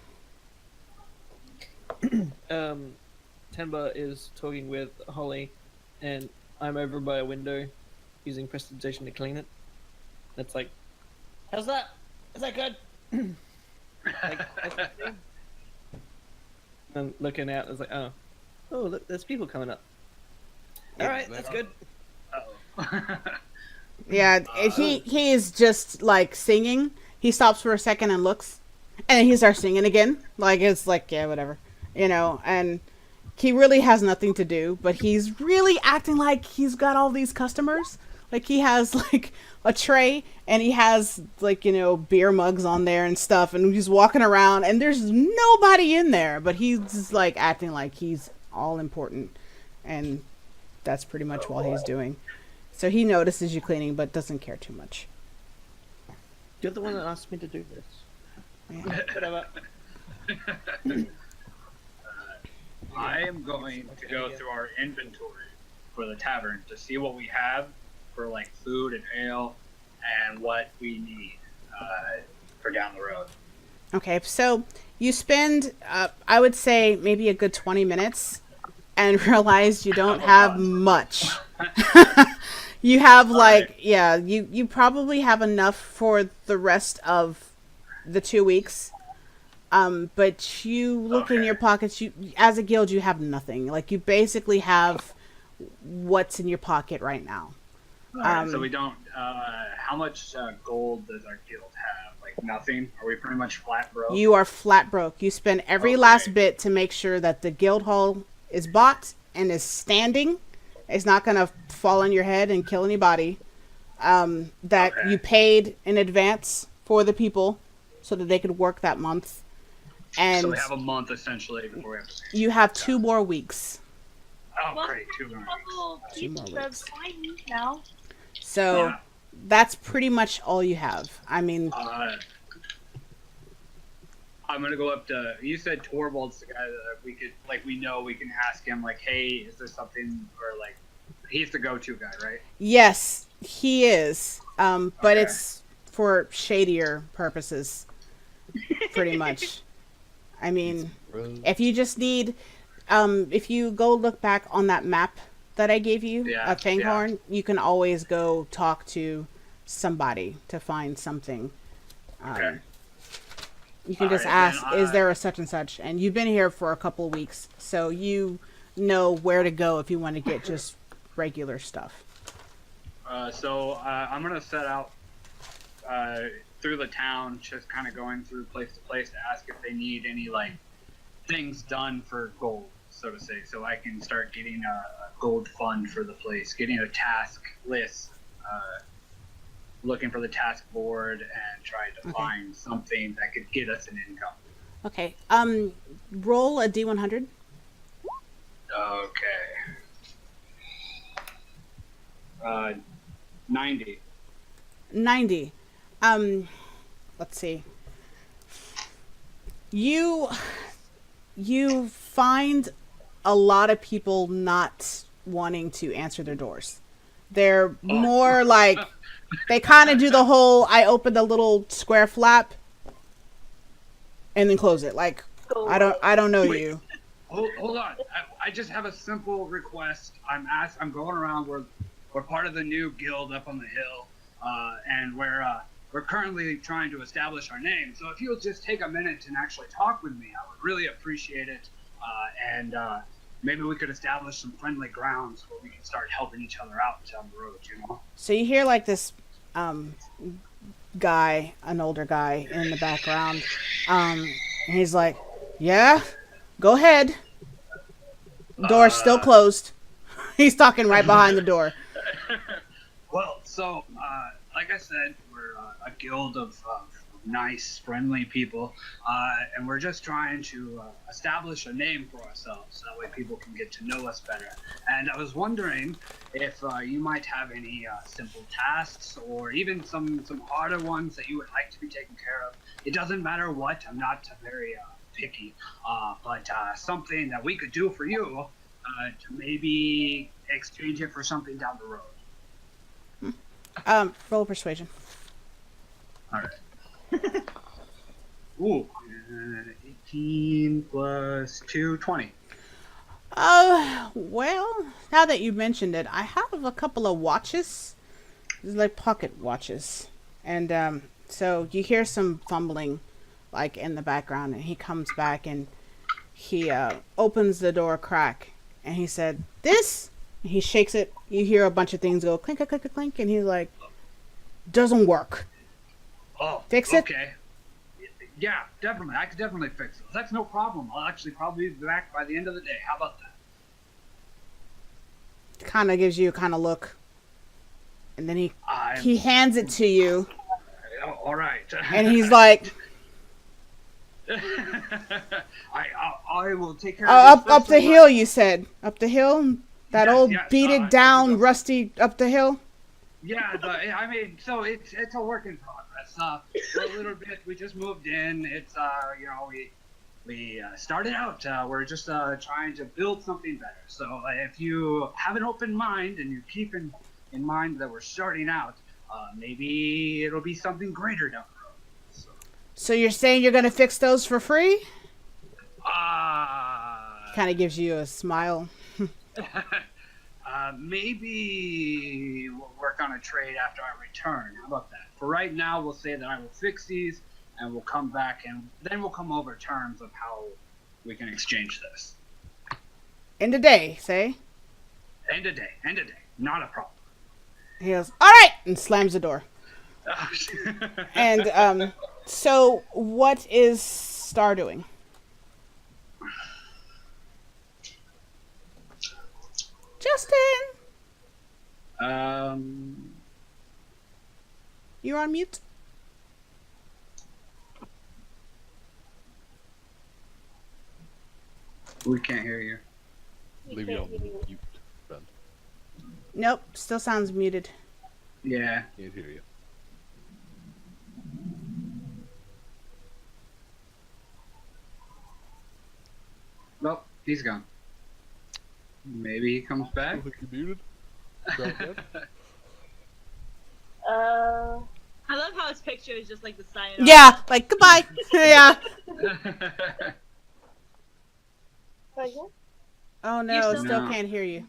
Tenba is talking with Holly, and I'm over by a window using prestidigitation to clean it. It's like, how's that? Is that good? I'm looking out, it's like, oh, look, there's people coming up. Alright, that's good.
Uh-oh.
Yeah, he is just like singing, He stops for a second and looks, and then he starts singing again. Like, it's like, yeah, whatever, and he really has nothing to do, but he's really acting like he's got all these customers. Like, he has like a tray, and he has like, beer mugs on there and stuff, and he's walking around, and there's nobody in there, but he's just like acting like he's all important, and that's pretty much what he's doing. So he notices you cleaning, but doesn't care too much.
You're the one that asked me to do this.
Yeah.
Whatever.
I am going to go through our inventory for the tavern to see what we have for like food and ale and what we need for down the road.
Okay, so you spend, I would say, maybe a good 20 minutes and realize you don't have much. You have you probably have enough for the rest of the 2 weeks. But you look in your pockets, as a guild, you have nothing. Like, you basically have what's in your pocket right now.
Alright, so we don't, how much gold does our guild have? Like, nothing? Are we pretty much flat broke?
You are flat broke. You spend every last bit to make sure that the guild hall is bought and is standing. It's not going to fall on your head and kill anybody. That you paid in advance for the people so that they could work that month. And
so we have a month, essentially, before we have to pay.
you have 2 more weeks.
Oh,
Well,
great. 2 more weeks.
couple
Two more
pieces of
weeks.
wine now.
So
Yeah.
that's pretty much all you have. I mean,
I'm gonna go up to. You said Torvald's the guy that we could, like, we know we can ask him, like, hey, is there something, or like, he's the go-to guy, right?
yes, he is. But
Okay.
it's for shadier purposes, pretty much. I mean, if you just need, if you go look back on that map that I gave you,
Yeah,
a Fanghorn, you can always go talk to somebody to find something.
Okay.
You can just
Alright,
ask,
then,
is there a such and such? And you've been here for a couple of weeks, so you know where to go if you want to get just regular stuff.
So I'm gonna set out through the town, just kind of going through place to place to ask if they need any like things done for gold, so to say, so I can start getting a gold fund for the place, getting a task list, looking for the task board, and trying to find something that could get us an income.
Okay. Roll a D100.
Okay. 90.
90. Let's see. You find a lot of people not wanting to answer their doors. They're more like, they kind of do the whole, I open the little square flap and then close it. Like, I don't know
Wait.
you.
Hold on. I just have a simple request. I'm going around. We're part of the new guild up on the hill, and we're currently trying to establish our name. So if you'll just take a minute and actually talk with me, I would really appreciate it. And maybe we could establish some friendly grounds where we can start helping each other out down the road. You know.
So you hear like this guy, an older guy in the background. And he's like, yeah, go ahead. Door's still closed. He's talking right behind the door.
Well, so like I said, we're a guild of nice, friendly people, and we're just trying to establish a name for ourselves. That way people can get to know us better. And I was wondering if you might have any simple tasks or even some harder ones that you would like to be taken care of. It doesn't matter what. I'm not very picky, but something that we could do for you to maybe exchange it for something down the road.
Roll persuasion.
All right. Ooh, 18 plus 2, 20.
Well, now that you mentioned it, I have a couple of watches. These are like pocket watches. And so you hear some fumbling like in the background, and he comes back and he opens the door a crack, and he said, "This?" And he shakes it. You hear a bunch of things go clink, clink, clink, clink, and he's like, "Doesn't work."
Oh,
Fix it?
okay. Yeah, definitely. I could definitely fix those. That's no problem. I'll actually probably be back by the end of the day. How about that?
Kind of gives you a kind of look, and then he
I'm.
hands it to you,
Oh, all right.
and he's like,
I will take care of this
up the
first
hill. You said up the hill. That
Yes,
old
yes,
beat
if
down,
you go-
rusty up the hill.
Yeah, I mean, so it's a work in progress. For a little bit, we just moved in. It's we started out. We're just trying to build something better. So if you have an open mind and you keep in mind that we're starting out, maybe it'll be something greater down the road. So,
So you're saying you're gonna fix those for free?
uh,
Kind of gives you a smile.
maybe we'll work on a trade after I return. How about that? For right now, we'll say that I will fix these, and we'll come back, and then we'll come over terms of how we can exchange this.
End of day, say.
End of day. Not a problem.
He goes, all right, and slams the door. And so what is Star doing? Justin, you're on mute.
We can't hear you.
Leave you on mute, friend.
Nope, still sounds muted.
Yeah.
Can't hear you.
Nope, he's gone. Maybe he comes back.
I think you're muted. Drop dead.
I love how his picture is just like the sign.
Yeah, like goodbye. Yeah.
Right here?
Oh no,
You
still,
still-
No.
can't hear you.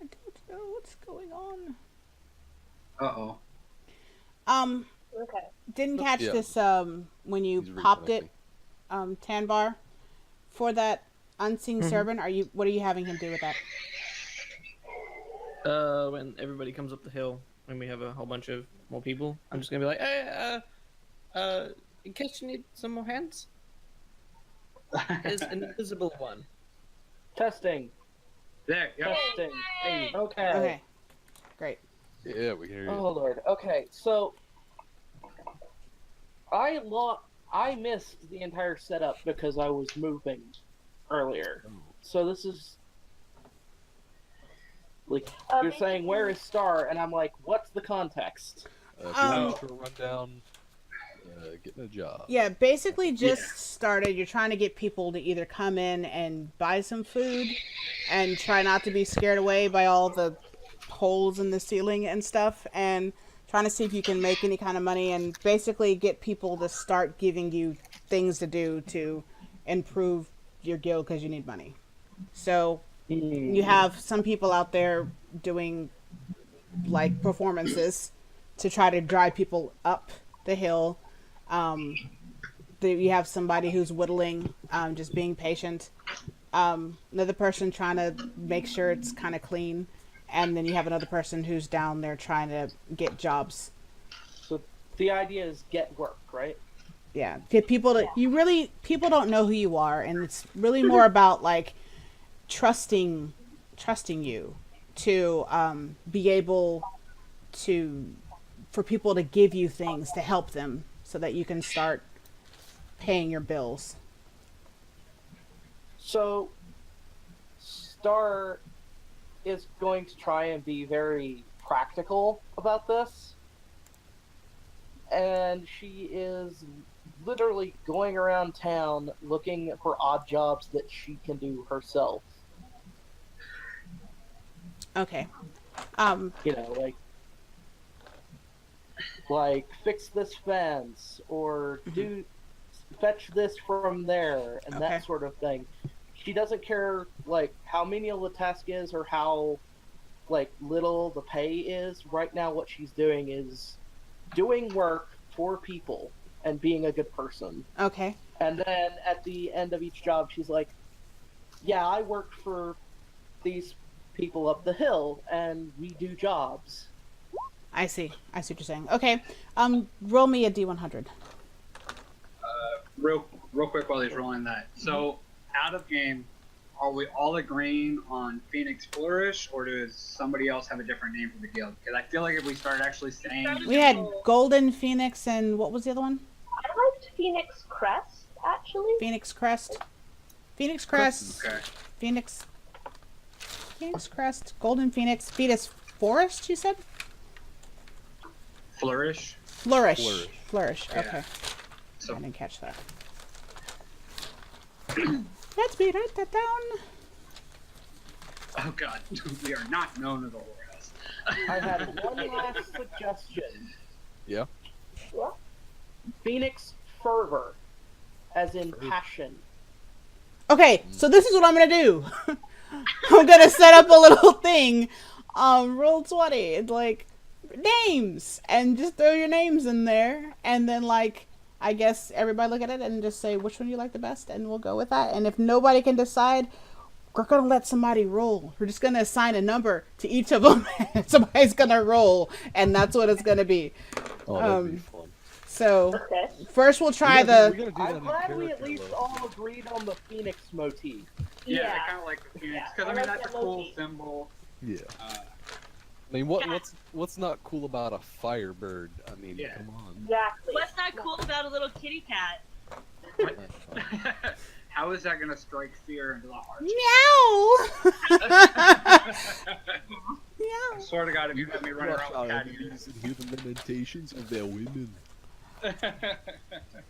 I don't know what's going on.
Uh-oh.
Okay.
Didn't catch
Yeah.
this when you
He's
popped it,
reconnecting.
Tanbar, for that unseen servant. What are you having him do with that?
When everybody comes up the hill, when we have a whole bunch of more people, I'm just gonna be like, hey, in case you need some more hands, there's an invisible one.
Testing.
There, yep.
Testing.
Hey.
Okay.
Okay, great.
Yeah, we can hear you.
Oh lord. Okay, so I missed the entire setup because I was moving earlier. So this is like you're saying where is Star, and I'm like, what's the context?
If you want to run down, getting a job.
Yeah, basically just started. You're trying to get people to either come in and buy some food and try not to be scared away by all the holes in the ceiling and stuff, and trying to see if you can make any kind of money and basically get people to start giving you things to do to improve your guild because you need money. So you have some people out there doing like performances to try to drive people up the hill. You have somebody who's whittling, just being patient. Another person trying to make sure it's kind of clean. And then you have another person who's down there trying to get jobs.
So the idea is get work, right?
Yeah, get people to. People don't know who you are, and it's really more about like trusting you to be able to, for people to give you things to help them so that you can start paying your bills.
So Star is going to try and be very practical about this. And she is literally going around town looking for odd jobs that she can do herself.
Okay.
You know, like fix this fence or fetch this from there and
Okay.
that sort of thing. She doesn't care like how menial the task is or how like little the pay is. Right now what she's doing is doing work for people and being a good person.
Okay.
And then at the end of each job she's like, yeah, I worked for these people up the hill and we do jobs.
I see what you're saying. Okay, roll me a D100.
Real quick while he's rolling that. So, out of game, are we all agreeing on Phoenix Flourish, or does somebody else have a different name for the guild? Because I feel like if we start actually saying...
We had Golden Phoenix and what was the other one?
I liked Phoenix Crest, actually.
Phoenix Crest. Phoenix Crest.
Okay.
Phoenix Crest. Golden Phoenix. Phoenix Forest, you said?
Flourish.
Flourish.
Yeah.
Okay.
So,
I didn't catch that. Let's write that down.
oh god, we are not known as a whorehouse.
I had one last suggestion.
Yeah.
Yeah.
Phoenix Fervor, as in passion.
Okay, so this is what I'm gonna do. I'm gonna set up a little thing. Roll 20. It's like names, and just throw your names in there, and then like I guess everybody look at it and just say which one you like the best, and we'll go with that. And if nobody can decide, we're gonna let somebody roll. We're just gonna assign a number to each of them. Somebody's gonna roll, and that's what it's gonna be.
Oh, that'd be fun.
So
Okay.
first we'll try
We gotta do
I'm
that in
glad we at
character,
least
though.
all agreed on the Phoenix motif.
Yeah, I kind of like the Phoenix, because
I
I mean,
like
that's a
that
cool
motif.
symbol.
Yeah.
Uh,
I mean, what's not cool about a firebird? I mean,
Yeah.
come on.
Exactly.
What's not cool about a little kitty cat?
how is that going to strike fear into the heart?
Meow.
I swear to God, if you let me run around with cat
ears and hear the lamentations of their women.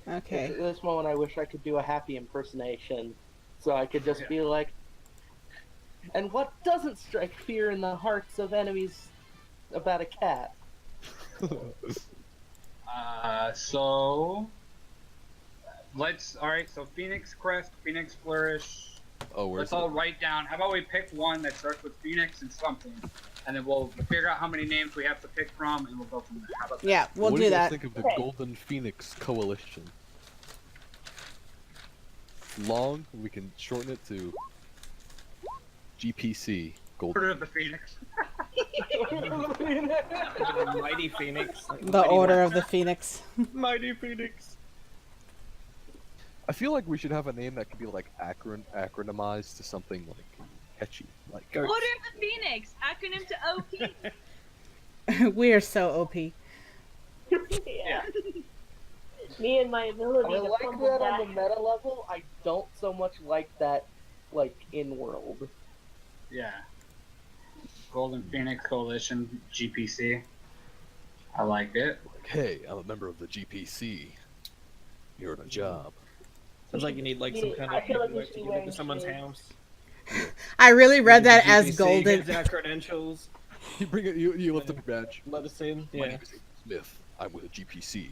Okay.
At this moment, I wish I could do a happy impersonation, so I could just be like, and what doesn't strike fear in the hearts of enemies about a cat?
So alright, so Phoenix Crest, Phoenix Flourish.
Oh, where's
Let's all write down. How about we pick one that starts with Phoenix and something, and then we'll figure out how many names we have to pick from, and we'll go from there. How about that?
Yeah, we'll
what
do
do you guys
that.
think of the
Okay.
Golden Phoenix Coalition? Long, we can shorten it to GPC. Golden.
Order of the Phoenix.
Mighty Phoenix. Like
The Order of the Phoenix.
Mighty Phoenix.
I feel like we should have a name that could be like acronymized to something like catchy, like
Order of the Phoenix, acronym to OP.
We are so OP.
Yeah. Me and my ability
I
to
like
fumble
that on
back.
the meta level. I don't so much like that, like in world.
Yeah. Golden Phoenix Coalition, GPC. I like it.
like, hey, I'm a member of the GPC. You're on a job.
Sounds like you need like some kind
I
of
feel like you
paperwork
should
to
be
get
wearing
into someone's
shades.
house.
I really read
The
that as
GPC
golden.
gives out credentials.
You bring it. You lift up your badge.
Let us in.
My
Yeah.
name is Smith. I'm with the GPC.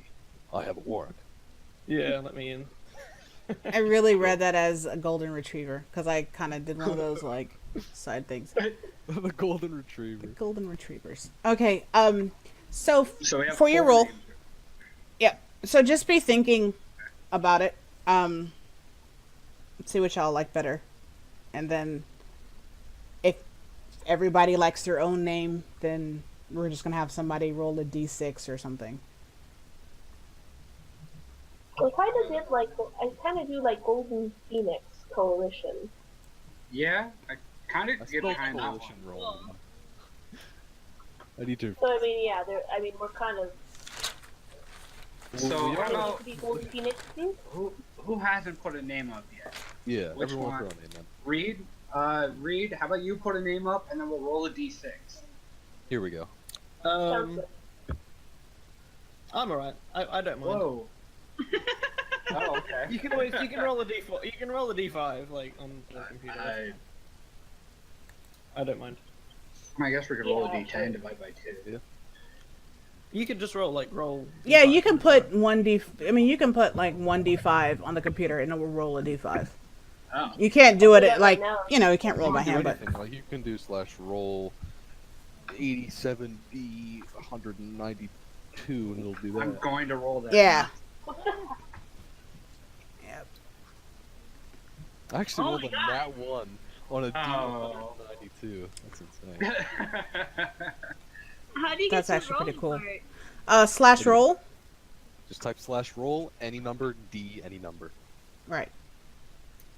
I have a warrant.
Yeah, let me in.
I really read that as a golden retriever because I kind of did one of those like side things.
The golden retriever.
Golden retrievers. Okay. So
So we have
for your
4
roll,
names.
yeah. So just be thinking about it. See what y'all like better, and then if everybody likes their own name, then we're just gonna have somebody roll a d6 or something.
I kind of did like, I kind of do like Golden Phoenix Coalition.
Yeah, I kind of
That's
get
both
behind that one.
coalition roll. I need to.
So I mean, yeah, we're kind of.
So
we
how
are-
about
To be Golden Phoenix too?
who hasn't put a name up yet?
Yeah,
Which
everyone
one?
throw a name in.
Reed, how about you put a name up and then we'll roll a d6.
Here we go.
Sounds good.
I'm alright. I don't mind.
Whoa. Oh, okay.
You can roll a d4. You can roll a d5 like on the computer. I don't mind.
I guess we could roll a
Yeah,
d10
sure.
divided by 2.
You could just roll.
Yeah,
D5
you can
and
put 1d. I mean, you can put like 1d5 on the computer, and it will roll a d5.
Oh.
You can't do it
Yeah,
at, like
right now.
you know, you can't roll by
You can
hand,
do
but
anything. Like you can do /roll 87B 192, and it'll do
I'm
that.
going to roll that.
yeah.
I actually
Oh
rolled
my
a
God.
nat 1. On a D
Oh.
92. That's insane.
How do you
That's
get to
actually pretty
rolling
cool.
part?
Slash roll.
Just type /roll, any number, D, any number.
Right.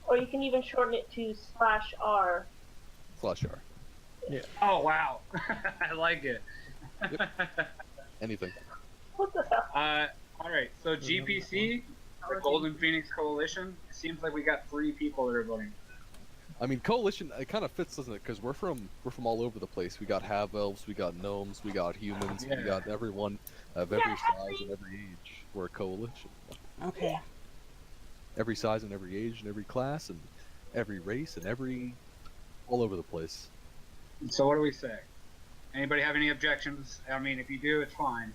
Or you can even shorten it to /R.
/R.
Oh wow, I like it.
Anything.
What the hell?
All right. So GPC, the Golden Phoenix Coalition. It seems like we got 3 people that are voting.
I mean, coalition. It kind of fits, doesn't it? Because we're from all over the place. We got half elves, we got gnomes, we got humans, we
Yeah.
got everyone of every size and every age. We're a coalition.
Okay.
Every size and every age and every class and every race and every all over the place.
So what do we say? Anybody have any objections? I mean, if you do, it's fine.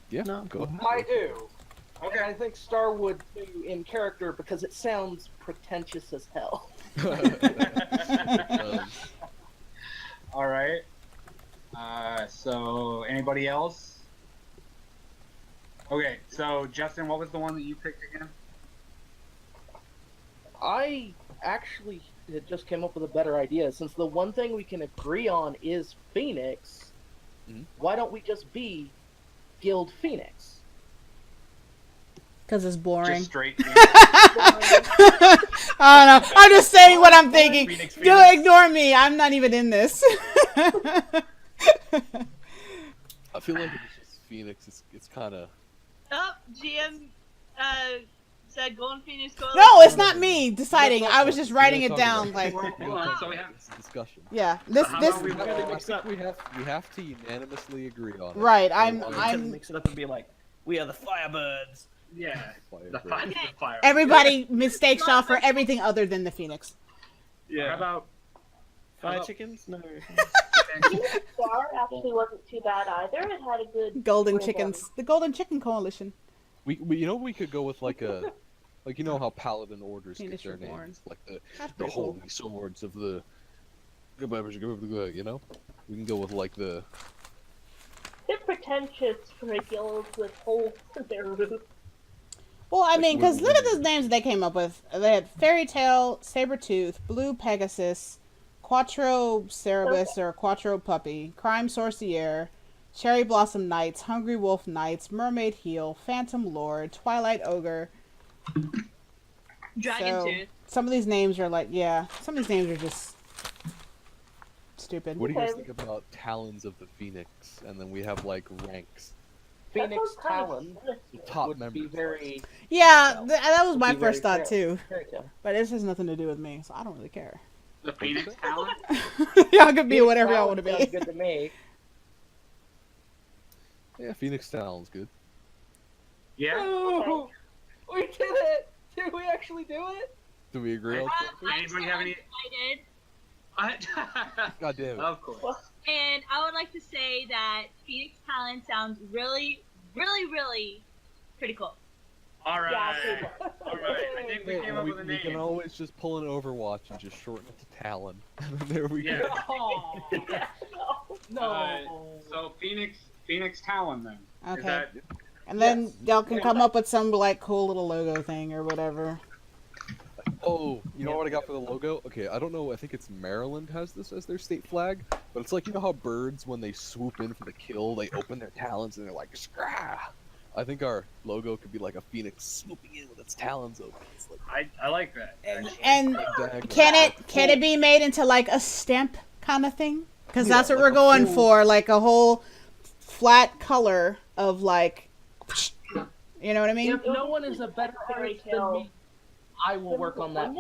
Yeah.
No,
Go ahead.
I do.
Okay.
And I think Star would do in character because it sounds pretentious as hell.
All right. So anybody else? Okay. So Justin, what was the one that you picked again?
I actually just came up with a better idea. Since the one thing we can agree on is Phoenix, why don't we just be Guild Phoenix?
Because it's boring.
Just straight.
I don't know. I'm just saying what I'm thinking.
Phoenix,
Do
Phoenix.
ignore me. I'm not even in this.
I feel like it's just Phoenix. It's kind of.
Oh, GM said Golden Phoenix Coalition.
No, it's not me deciding. I was just writing it down. Like,
Hold on, so we have-
It's a discussion.
yeah, this.
How
This.
about we
I
roll?
think we have to unanimously agree on it.
Right.
I'm
I'm.
mix it up and be like, we are the Firebirds.
Yeah.
Fire
The
bird.
fire.
Everybody mistakes y'all for everything other than the Phoenix.
How about
Fire
Hello.
chickens? No.
Star actually wasn't too bad either. It had a good
Golden
rhythm.
chickens. The Golden Chicken Coalition.
We we could go with like a like how paladin orders get
Phoenix
their
Reborn.
names, like the
That's pretty cool.
holy swords of the we can go with like the
Bit pretentious for a guild with holes in their roof.
Well, I
Like,
mean, because
what-
look at the names they came up with. They had Fairy Tale, Sabretooth, Blue Pegasus, Quattro Cerberus or Quattro Puppy, Crime Sorcier, Cherry Blossom Knights, Hungry Wolf Knights, Mermaid Heel, Phantom Lord, Twilight Ogre.
Dragon
So,
Tooth.
some of these names are like, yeah, some of these names are just stupid.
what do you guys
Okay.
think about Talons of the Phoenix? And then we have like ranks.
That
Phoenix
sounds kind of
Talon
sinister.
Top
would
members.
be very.
Yeah, that was
would
my
be very
first thought
fair.
too.
Fairy tale.
But this has nothing to do with me, so I don't really care.
the Phoenix Talon?
Y'all can be
Phoenix
whatever y'all
Talon
want to
sounds
be.
good to me.
Yeah, Phoenix Talon's good.
Yeah.
Ooh, we did it! Did we actually do it?
Do we agree on something?
Anybody have any?
I did.
God damn it.
Of course.
And I would like to say that Phoenix Talon sounds really, really, really pretty cool.
All right.
Yeah,
All right. I think we came up with a
We can
name.
always just pull an Overwatch and just shorten it to Talon. And then there we
Yeah.
go.
Oh, no.
So Phoenix Talon then. Is
Okay.
that
And then
Yes.
y'all can come up with some like cool little logo thing or whatever.
Oh, you know what I got for the logo? Okay, I don't know. I think it's Maryland has this as their state flag, but it's like, you know how birds, when they swoop in for the kill, they open their talons and they're like, scrah. I think our logo could be like a phoenix swooping in with its talons open. It's like
I like that.
And
dagger.
can it be made into like a stamp kind of thing? Because
Yeah,
that's what
like
we're
a
going
full-
for, like a whole flat color of like, you know what I mean?
If no one is a better
Fairy
artist than
tale.
me, I will work on that.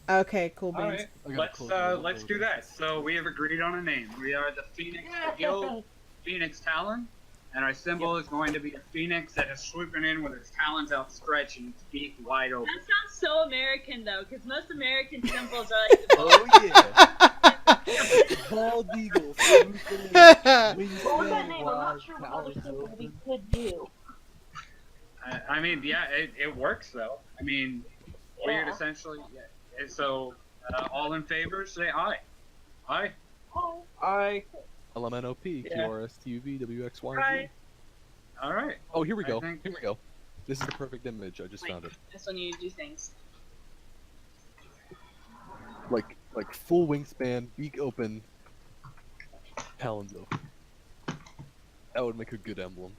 Okay, cool
All
beans.
right.
I gotta
Let's
close my
let's
logo.
do that. So we have agreed on a name. We are the Phoenix Guild Phoenix Talon, and our symbol is going to be a phoenix that is swooping in with its talons outstretched and its beak wide open.
That sounds so American though, because most American symbols are like the
Oh yeah! Bald eagle swooping in, wings
What was that
spread
name? I'm
wide,
not sure what other
talons
symbol we
open.
could do.
I mean, yeah, it works though. I mean, we're
Yeah.
essentially. Yeah. And so, all in favor, say aye. Aye.
Oh,
I
LMNOP,
Yeah.
QRSTUV,
Aye. All right.
Oh, here we
I
go.
think-
Here we go. This is the perfect image. I just found it.
That's when you do things.
like full wingspan, beak open, talons open. That would make a good emblem.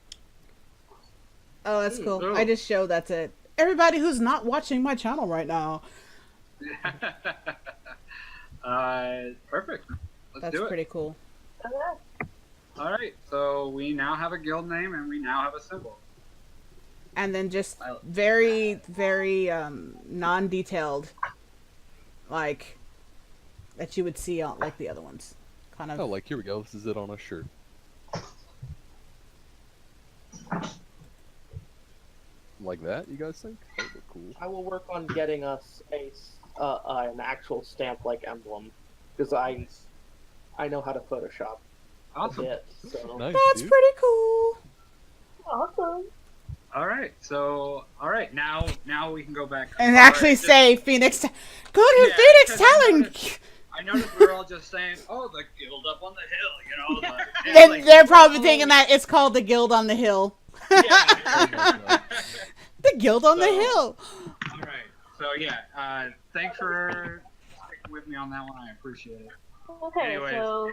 Oh, that's cool.
Ooh.
I just showed that to everybody who's not watching my channel right now.
Perfect. Let's
That's
do it.
pretty cool.
Okay.
All right. So we now have a guild name and we now have a symbol.
And then just very, very non-detailed, like that you would see on like the other ones. Kind of.
Oh, like here we go. This is it on a shirt. Like that, you guys think? That would look cool.
I will work on getting us an actual stamp-like emblem because I know how to Photoshop a
Awesome.
bit. So
Nice,
That's
dude.
pretty cool.
Awesome.
All right. So now we can go back
And
All
actually
right, just-
say Phoenix. Go to
Yeah,
Phoenix
because I
Talent.
I noticed we're all just saying, "Oh, the guild up on the hill," you know. It's
Then
like,
they're probably
oh,
thinking that it's called the Guild on the Hill.
Yeah.
The Guild on the
So-
Hill.
All right. So yeah, thanks for sticking with me on that one. I appreciate it.
Okay,
Anyways.
so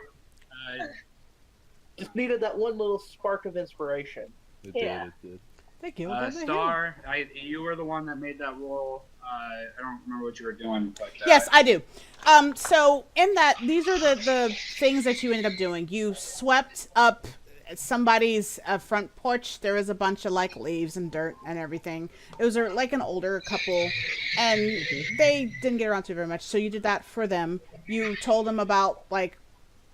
just needed that one little spark of inspiration.
It
Yeah.
did, it did.
The Guild on the Hill.
Star, you were the one that made that roll. I don't remember what you were doing, but
Yes, I do. So in that, these are the things that you ended up doing. You swept up somebody's front porch. There was a bunch of like leaves and dirt and everything. It was like an older couple, and they didn't get around to it very much. So you did that for them. You told them about like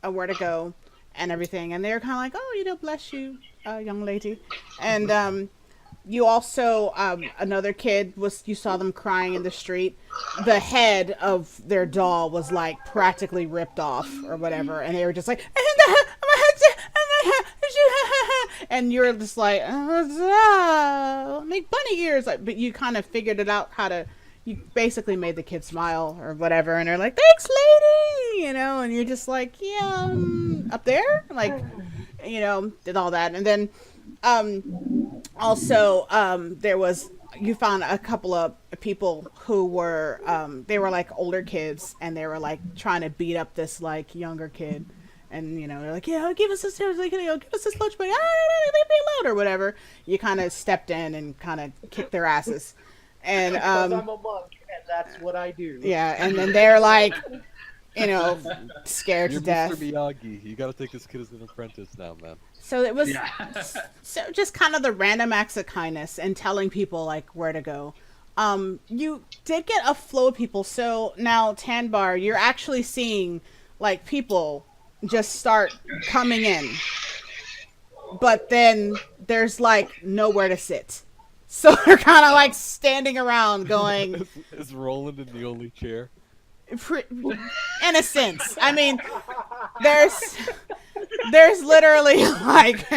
where to go and everything, and they were kind of like, "Oh, bless you, young lady," and you also, another kid you saw them crying in the street. The head of their doll was like practically ripped off or whatever. And they were just like, and you're just like, make bunny ears. Like, but you kind of figured it out you basically made the kid smile or whatever. And they're like, thanks lady, and you're just like, yeah, up there. Like, did all that. And then, also, you found a couple of people who were, they were like older kids and they were like trying to beat up this like younger kid. And, they're like, yeah, give us this, give us this lunch money. Leave me alone or whatever. You kind of stepped in and kind of kicked their asses. And,
Because I'm a monk and that's what I do.
yeah. And then they're like, scared
You're
to death.
Mr. Miyagi. You gotta take this kid as an apprentice now, man.
So it was
Yeah.
so just kind of the random acts of kindness and telling people like where to go. You did get a flow of people. So now Tanbar, you're actually seeing like people just start coming in, but then there's like nowhere to sit. So they're kind of like standing around going,
Is Roland in the only chair?
in a sense. I mean, there's literally like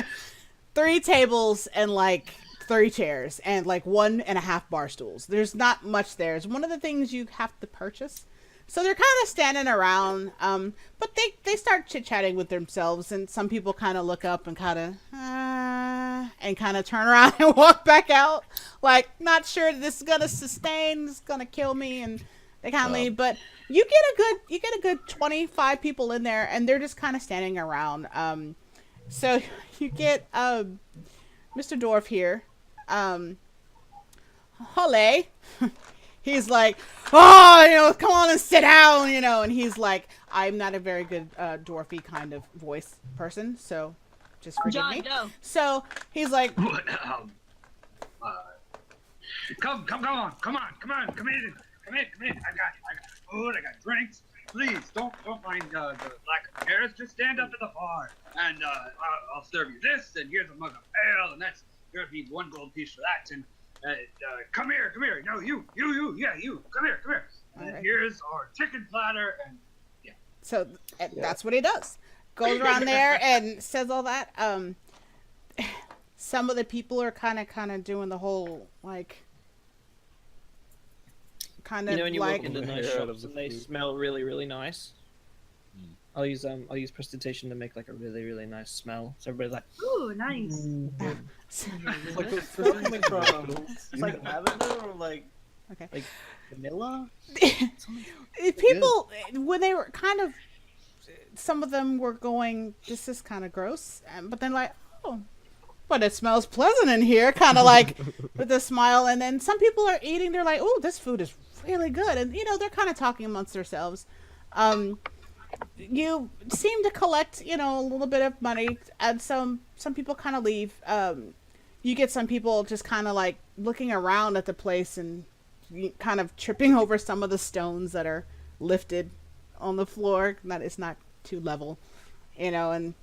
3 tables and like 3 chairs and like 1.5 bar stools. There's not much there. It's one of the things you have to purchase. So they're kind of standing around, but they start chit-chatting with themselves, and some people kind of look up and kind of turn around and walk back out, like not sure this is gonna sustain, this is gonna kill me, and they kind of leave. But you get a good 25 people in there, and they're just kind of standing around. So you get Mr. Dwarf here, Hole. He's like, oh, come on and sit down, and he's like, I'm not a very good dwarfy kind of voice person, so just forgive
John,
me.
go.
So he's like,
Come on, come in. I got food, I got drinks. Please don't mind the lack of chairs. Just stand up to the bar, and I'll serve you this. And here's a mug of ale, and that's gonna be 1 gold piece for that. And come here. No, you. Come here. And
Alright.
here's our chicken platter. And
so that's what he does. Goes around there and says all that. Some of the people are kind of doing the whole like. Kind of
When you
like
walk into nice
Yeah, out of
shops
the
and they
food.
smell really, really nice.
Mm.
I'll use prestidigitation to make like a really, really nice smell. So everybody's like,
Ooh, nice.
it's like it's coming from. It's like lavender or like
Okay.
like vanilla.
people when they were kind of, some of them were going, this is kind of gross, but then like, oh, but it smells pleasant in here, kind of like with a smile. And then some people are eating, they're like, oh, this food is really good. And, they're kind of talking amongst themselves. You seem to collect, a little bit of money, and some people kind of leave. You get some people just kind of like looking around at the place and kind of tripping over some of the stones that are lifted on the floor. That is not too level, and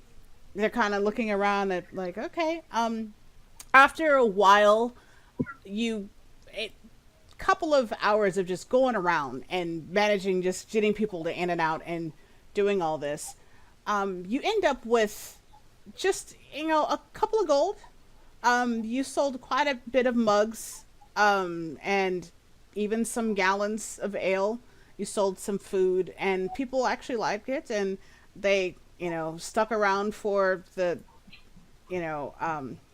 they're kind of looking around at like, okay. After a while, a couple of hours of just going around and managing, just getting people to in and out and doing all this, you end up with just, a couple of gold. You sold quite a bit of mugs, and even some gallons of ale. You sold some food, and people actually liked it, and they, stuck around for the,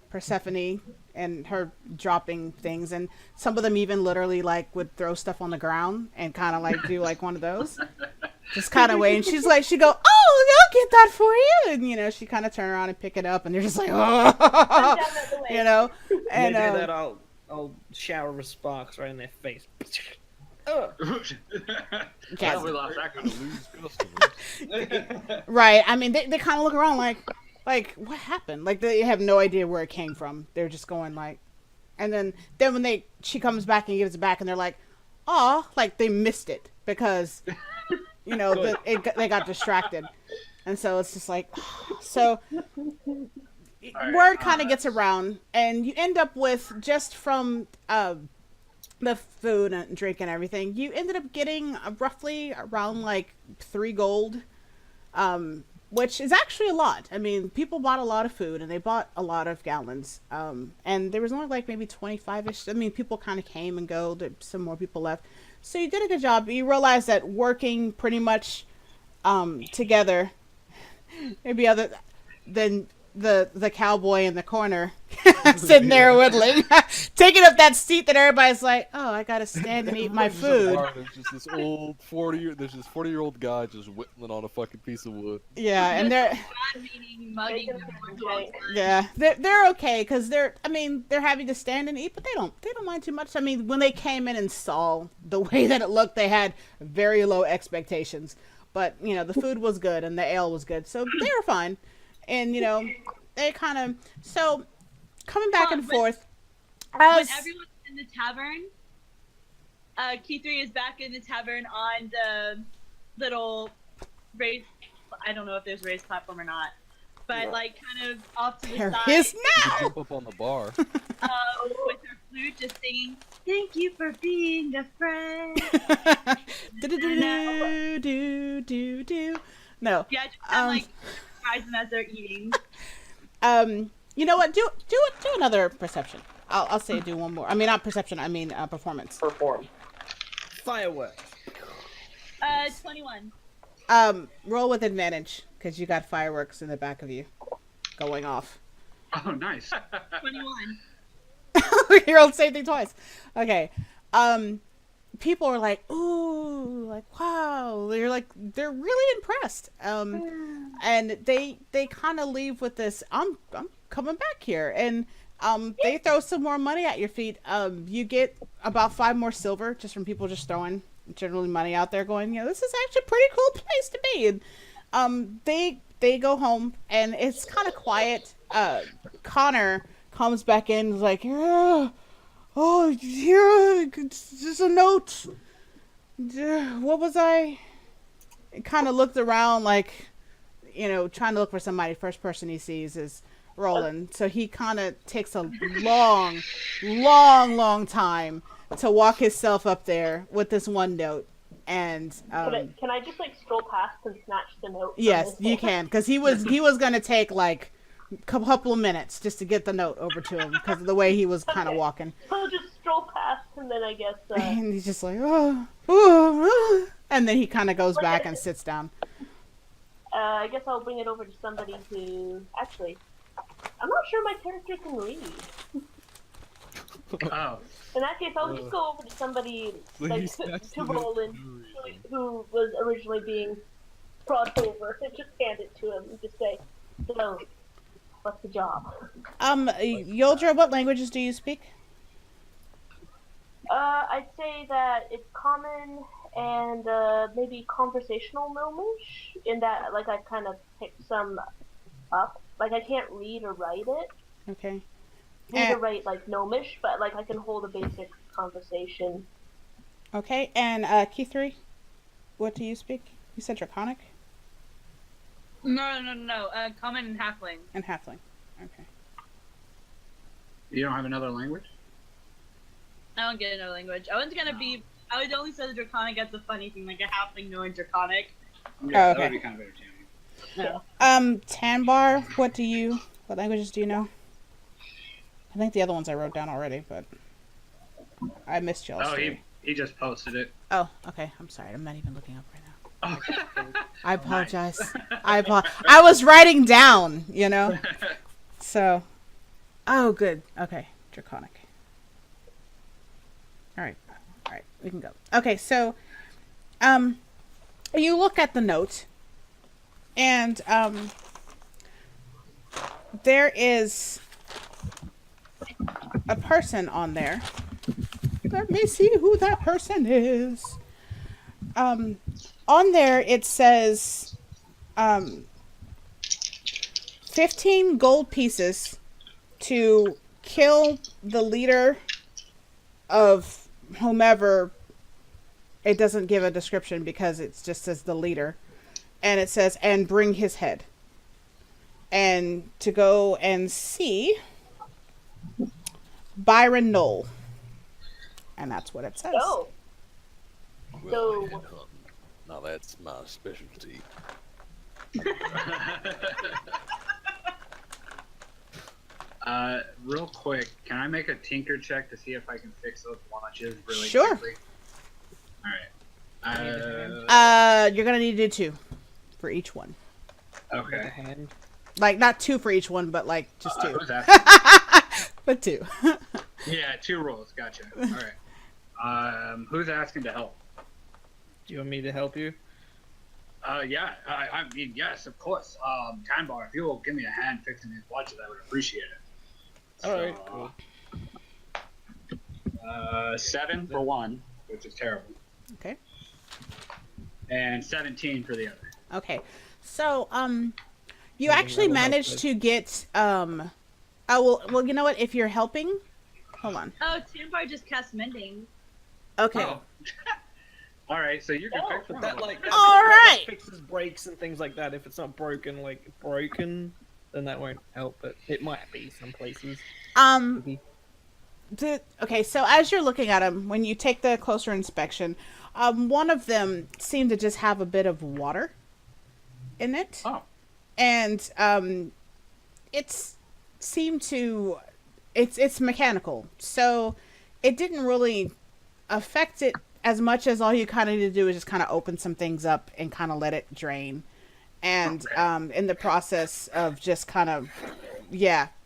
Persephone and her dropping things, and some of them even literally like would throw stuff on the ground and kind of like do like one of those, just kind of way. And she'd go, oh, I'll get that for you, and she kind of turn around and pick it up, and they're just like, oh, and
They do that, I'll shower with sparks right in their face.
Yeah, we lost that customers.
Right. I mean, they kind of look around like what happened? Like they have no idea where it came from. They're just going like, and then when she comes back and gives it back, and they're like, oh, like they missed it because, they got distracted, and so it's just like, so word kind of gets around, and you end up with, just from the food and drink and everything, you ended up getting roughly around like 3 gold, which is actually a lot. I mean, people bought a lot of food, and they bought a lot of gallons, and there was only like maybe 25-ish. I mean, people kind of came and go. Some more people left, so you did a good job. You realize that working pretty much together, maybe other than the cowboy in the corner sitting there whittling, taking up that seat that everybody's like, oh, I gotta stand and eat my food.
There's just this old 40-year-old guy just whittling on a fucking piece of wood.
Yeah, and they're okay because they're having to stand and eat, but they don't mind too much. I mean, when they came in and saw the way that it looked, they had very low expectations, but the food was good and the ale was good, so they were fine. And, they kind of, so coming back and forth.
When everyone's in the tavern, Key3 is back in the tavern on the little raised, I don't know if there's raised platform or not, but like kind of off to the
There
side.
is
You
now!
jump up on the bar.
With her flute just singing, thank you for being a friend.
Do. No.
Yeah, just kind of like surprise them as they're eating.
You know what? Do another perception. I'll say do one more. I mean, not perception. I mean performance.
Perform.
Fireworks.
21.
Roll with advantage because you got fireworks in the back of you going off.
Oh, nice.
21.
You rolled the same thing twice. Okay. People are like, ooh, like, wow. They're really impressed. And they kind of leave with this, I'm coming back here. And they throw some more money at your feet. You get about 5 more silver just from people just throwing generally money out there going, this is actually a pretty cool place to be. And they go home and it's kind of quiet. Connor comes back in and is like, oh, here, it's just a note. What was I? Kind of looked around like, trying to look for somebody. First person he sees is Roland. So he kind of takes a long time to walk himself up there with this one note. And
can I just stroll past and snatch the note?
Yes, you can, because he was gonna take like a couple of minutes just to get the note over to him because of the way he was kind of walking.
I'll just stroll past and then I guess.
And he's just like, oh, and then he kind of goes back and sits down.
I guess I'll bring it over to somebody who actually. I'm not sure my character can read.
Oh.
In that case, I'll just go over to somebody
So
like
he snatched
to
the note
Roland.
from Yuri.
who was originally being brought over, and just hand it to him and just say, "So, what's the job?"
Yoldra, what languages do you speak?
I'd say that it's common and maybe conversational Gnomish, in that like I kind of picked some up. Like I can't read or write it.
Okay.
Read or write like Gnomish, but like I can hold a basic conversation.
Okay, and Key3, what do you speak? You said Draconic
No. Common and halfling.
and Halfling. Okay.
You don't have another language?
I don't get another language. I would only say the Draconic as a funny thing, like a halfling knowing Draconic.
Yeah,
okay.
that would be kind of entertaining.
No.
Tanbar, what languages do you know? I think the other ones I wrote down already, but I missed y'all.
Oh, he just posted it.
Oh, okay. I'm sorry. I'm not even looking up right now.
Oh.
I apologize. I was writing down, So, oh, good. Okay, Draconic. All right, we can go. Okay, so, you look at the note, and there is a person on there. Let me see who that person is. On there it says 15 gold pieces to kill the leader of whomever. It doesn't give a description because it just says the leader. And it says, and bring his head. And to go and see Byron Knoll. And that's what it says.
Oh.
Well,
So-
headhunting. Now that's my specialty.
Real quick, can I make a tinker check to see if I can fix those watches really
Sure.
quickly? Alright.
You're gonna need to do 2 for each one.
With the
Okay.
hand.
Like, not 2 for each one, but like just 2.
Who's asking?
But 2.
Yeah, 2 rolls. Gotcha. Alright. Who's asking to help?
Do you want me to help you?
Yeah. I mean, yes, of course. Tanbar, if you will give me a hand fixing these watches, I would appreciate it.
Alright, cool.
7 for one, which is terrible,
Okay.
and 17 for the other.
Okay. So, you
Yeah,
actually
that'll help
managed
with-
to get, well, you know what? If you're helping, hold on.
Oh, Tanbar just cast mending.
Okay.
Oh.
All right, so you can fix
But
it.
that like that,
All
that
right.
fixes breaks and things like that. If it's not broken, then that won't help. But it might be some places. Maybe.
Okay, so as you're looking at them, when you take the closer inspection, one of them seemed to just have a bit of water in it.
Oh.
And it's mechanical, so it didn't really affect it as much as all you kind of need to do is just kind of open some things up and kind of let it drain. And
Okay.
in the process of just kind of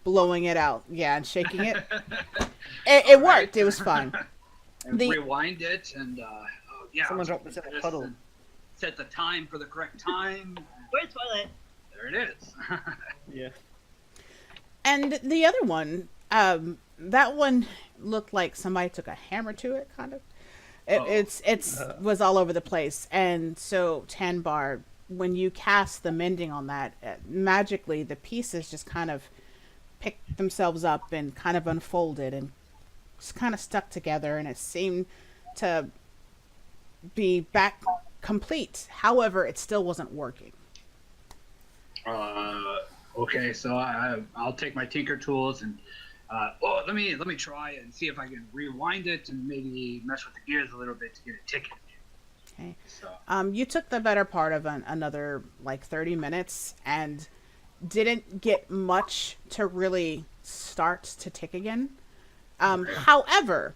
blowing it out, and shaking it, it worked. It was fine.
And
The-
rewind it, and
Someone dropped this in a puddle.
and set the time for the correct time.
Or a toilet.
There it is.
Yeah.
And the other one, that one looked like somebody took a hammer to it, kind of. It's was all over the place, and so Tanbar, when you cast the mending on that, magically the pieces just kind of picked themselves up and kind of unfolded and just kind of stuck together, and it seemed to be back complete. However, it still wasn't working.
Okay, so I'll take my tinker tools and let me try and see if I can rewind it and maybe mess with the gears a little bit to get it ticking.
Okay.
So
You took the better part of another like 30 minutes and didn't get much to really start to tick again. However,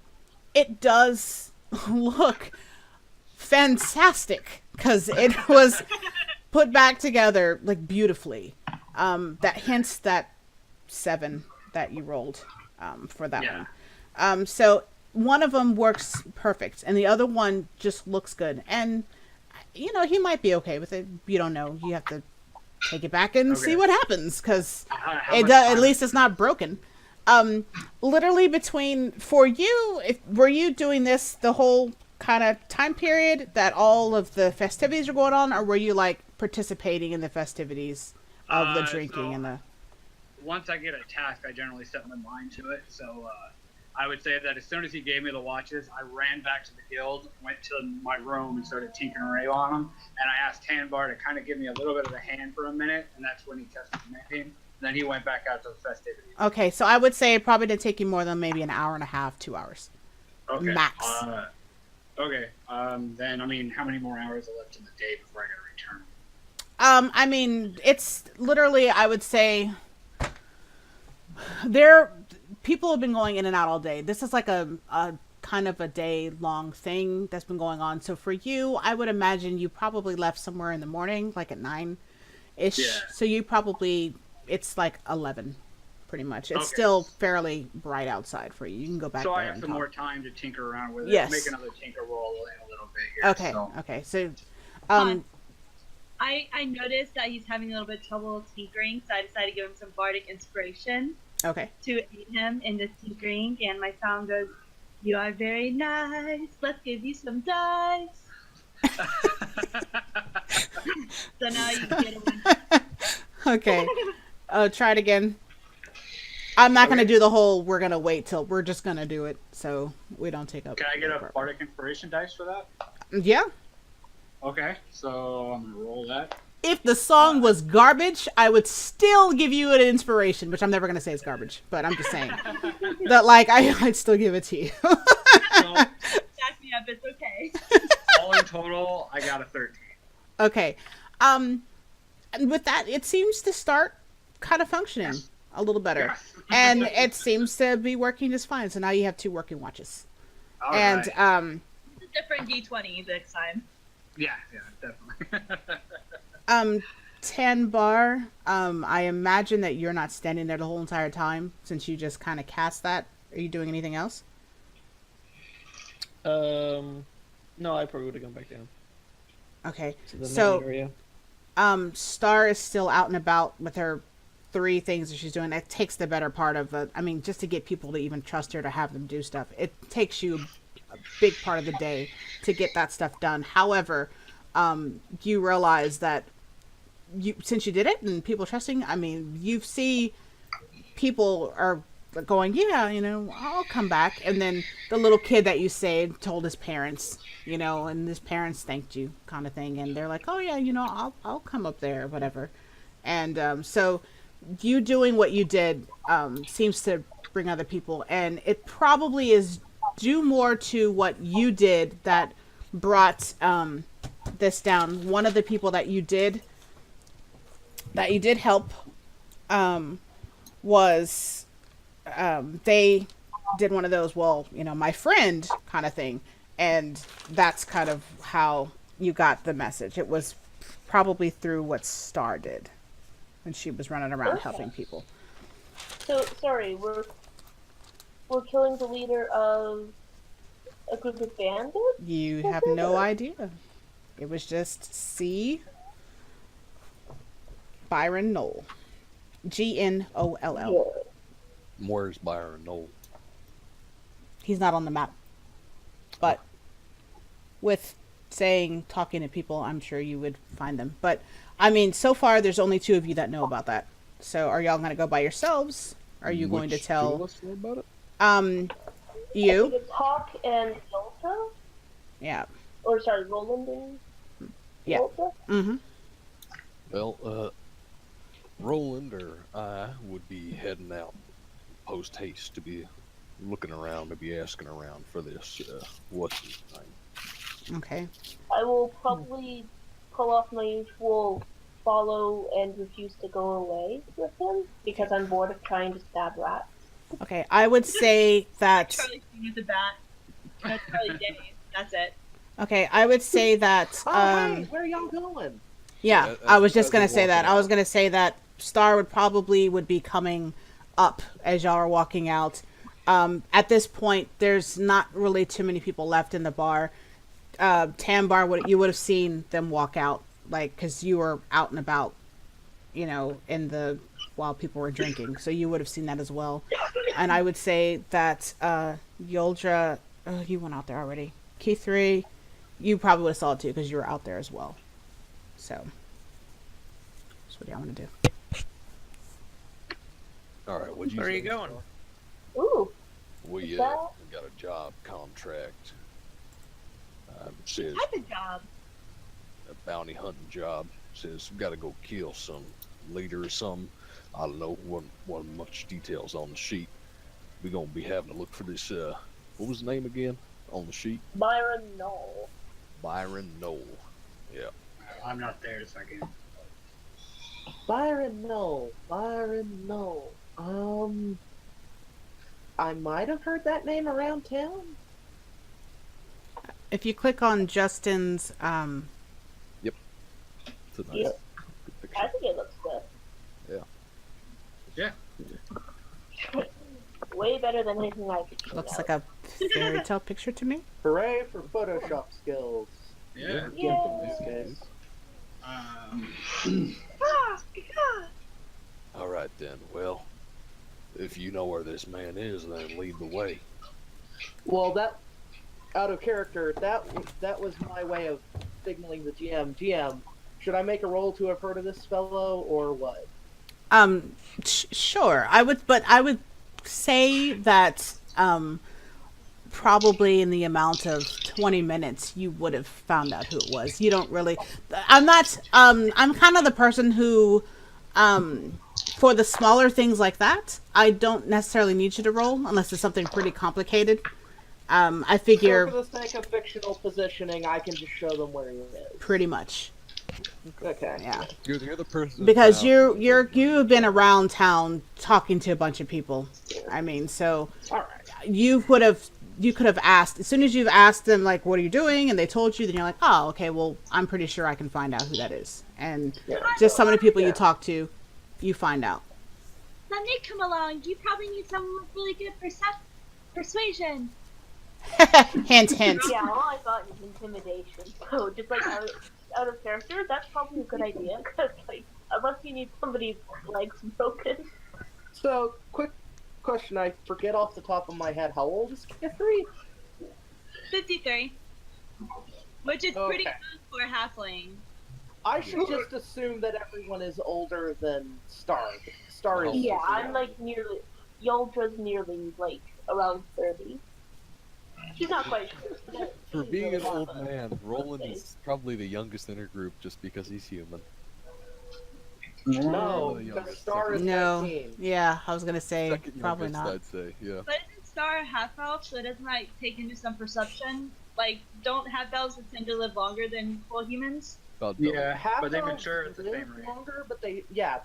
it does look fantastic because it was put back together like beautifully. That hints that 7 that you rolled for that
Yeah.
one. So one of them works perfect, and the other one just looks good. And you know, he might be okay with it. You don't know. You have to take it back and see what happens, because at least it's not broken. Literally for you, were you doing this the whole kind of time period that all of the festivities are going on, or were you like participating in the festivities of the drinking and the?
Once I get a task, I generally set my mind to it. So I would say that as soon as he gave me the watches, I ran back to the guild, went to my room, and started tinkering away on them. And I asked Tanbar to kind of give me a little bit of a hand for a minute, and that's when he tested the name. Then he went back out to the festivities.
Okay, so I would say it probably didn't take you more than maybe an hour and a half, 2 hours.
Okay.
Max.
Okay. Then, I mean, how many more hours are left in the day before I gotta return?
I mean, it's literally, I would say, people have been going in and out all day. This is like a kind of a day-long thing that's been going on. So for you, I would imagine you probably left somewhere in the morning, like at 9-ish.
Yeah.
So you probably... It's like 11, pretty much. It's
Okay.
still fairly bright outside for you. You can go back
So
there
I have
and
some
talk.
more time to tinker around with it.
Yes.
Make another tinker roll in a little bit here.
Okay,
So.
okay. So,
I noticed that he's having a little bit of trouble tinkering, so I decided to give him some bardic inspiration
okay.
to aid him in the tinkering. And my sound goes, "You are very nice. Let's give you some dice." So now you get a one.
Okay. Try it again. I'm not going to do the whole, we're going to wait till, we're just going to do it, so we don't take up.
Can I get a bardic inspiration dice for that?
Yeah.
Okay, so I'm gonna roll that.
If the song was garbage, I would still give you an inspiration, which I'm never going to say is garbage, but I'm just saying that, like, I'd still give it to you.
So,
Jack me up, it's okay.
all in total, I got a 13.
Okay. And with that, it seems to start kind of functioning a little better.
Yes.
And it seems to be working just fine. So now you have 2 working watches.
All
And,
right.
It's a different D20 this time.
Yeah, definitely.
10 bar, I imagine that you're not standing there the whole entire time since you just kind of cast that. Are you doing anything else?
No, I probably would have gone back down.
Okay.
To the
So,
main area.
Star is still out and about with her 3 things that she's doing. It takes the better part of just to get people to even trust her to have them do stuff. It takes you a big part of the day to get that stuff done. However, you realize that since you did it and people are trusting, you see people are going, yeah, I'll come back. And then the little kid that you saved told his parents, and his parents thanked you kind of thing. And they're like, oh yeah, I'll come up there or whatever. And so you doing what you did seems to bring other people. And it probably is due more to what you did that brought this down. One of the people that you did help was they did one of those, my friend kind of thing. And that's kind of how you got the message. It was probably through what Star did when she was running around helping people.
So, sorry, we're killing the leader of a group of bandits?
You have no idea. It was just C. Byron Knoll. Gnoll.
Where's Byron Knoll?
He's not on the map. But with talking to people, I'm sure you would find them. But, so far there's only 2 of you that know about that. So are y'all going to go by yourselves? Are you going to tell...
2 of us know about it?
You?
I think it's Hawk and Delta?
Yeah.
Or, sorry, Roland and
Yeah.
Delta?
Mm-hmm.
Well, Roland or I would be heading out post haste to be looking around, to be asking around for this, what's his name?
Okay.
I will probably pull off my usual follow and refuse to go away with him because I'm bored of trying to stab rats.
Okay, I would say that...
Charlie Sheen with the bat. No, Charlie Day. That's it.
Okay, I would say that...
Hey, where are y'all going?
Yeah, I was just going to say that. I was going to say that Star would be coming up as y'all are walking out. At this point, there's not really too many people left in the bar. Tambar, you would have seen them walk out, like, because you were out and about, while people were drinking. So you would have seen that as well. And I would say that Yoldra, you went out there already. Key 3, you probably would have saw it too because you were out there as well. So, that's what y'all want to do.
All right, what'd you
Where are
say?
you going?
Ooh.
We
Is
got a job contract. It says
Type of job.
a bounty hunting job. Says we got to go kill some leader or something. I don't know. Wasn't much details on the sheet. We're gonna be having to look for this. What was the name again on the sheet?
Byron Knoll.
Byron Knoll. Yeah.
I'm not there, so I can.
Byron Knoll. I might have heard that name around town.
If you click on Justin's,
It's a nice,
Yep.
good
I
picture.
think it looks good.
Yeah.
Way better than anything I could.
looks like a fairy tale picture to me.
Hooray for Photoshop skills.
Yeah.
Gimp in this case.
All right then. Well, if you know where this man is, then lead the way.
Well, that out of character. That was my way of signaling the GM. GM, should I make a roll to have heard of this fellow or what?
Sure. I would say that probably in the amount of 20 minutes you would have found out who it was. You don't really. I'm not. I'm kind of the person who, for the smaller things like that, I don't necessarily need you to roll unless it's something pretty complicated. I figure
So for the sake of fictional positioning, I can just show them where he is.
pretty much.
Okay.
Yeah.
You're the other person.
Because you've been around town talking to a bunch of people. I mean, so
All right.
you could have asked as soon as you've asked them, like, what are you doing, and they told you, then you're like, oh, okay, well, I'm pretty sure I can find out who that is. And just some of the people you talk to, you find out.
Let me come along. You probably need someone with really good persuasion.
Hint, hint.
Yeah, all I got is intimidation. So just like out of character, that's probably a good idea. Cause like unless you need somebody's legs broken.
So, quick question. I forget off the top of my head. How old is Kithri?
53. Which is pretty
Okay.
good for a halfling.
I should just assume that everyone is older than Star. Star is.
Yeah, I'm like nearly. Yoldra's nearly like around 30. She's not quite sure.
For being an old man, Roland is probably the youngest in her group just because he's human.
No,
the
because
youngest,
Star is
No.
19.
Yeah, I was gonna say
Second
probably
youngest,
not.
I'd say, yeah.
But isn't Star a half elf, so it doesn't like take into some perception? Like, don't half elves tend to live longer than full humans?
About double.
Yeah,
Half
but they
elves
mature at the
live
same rate.
longer, but they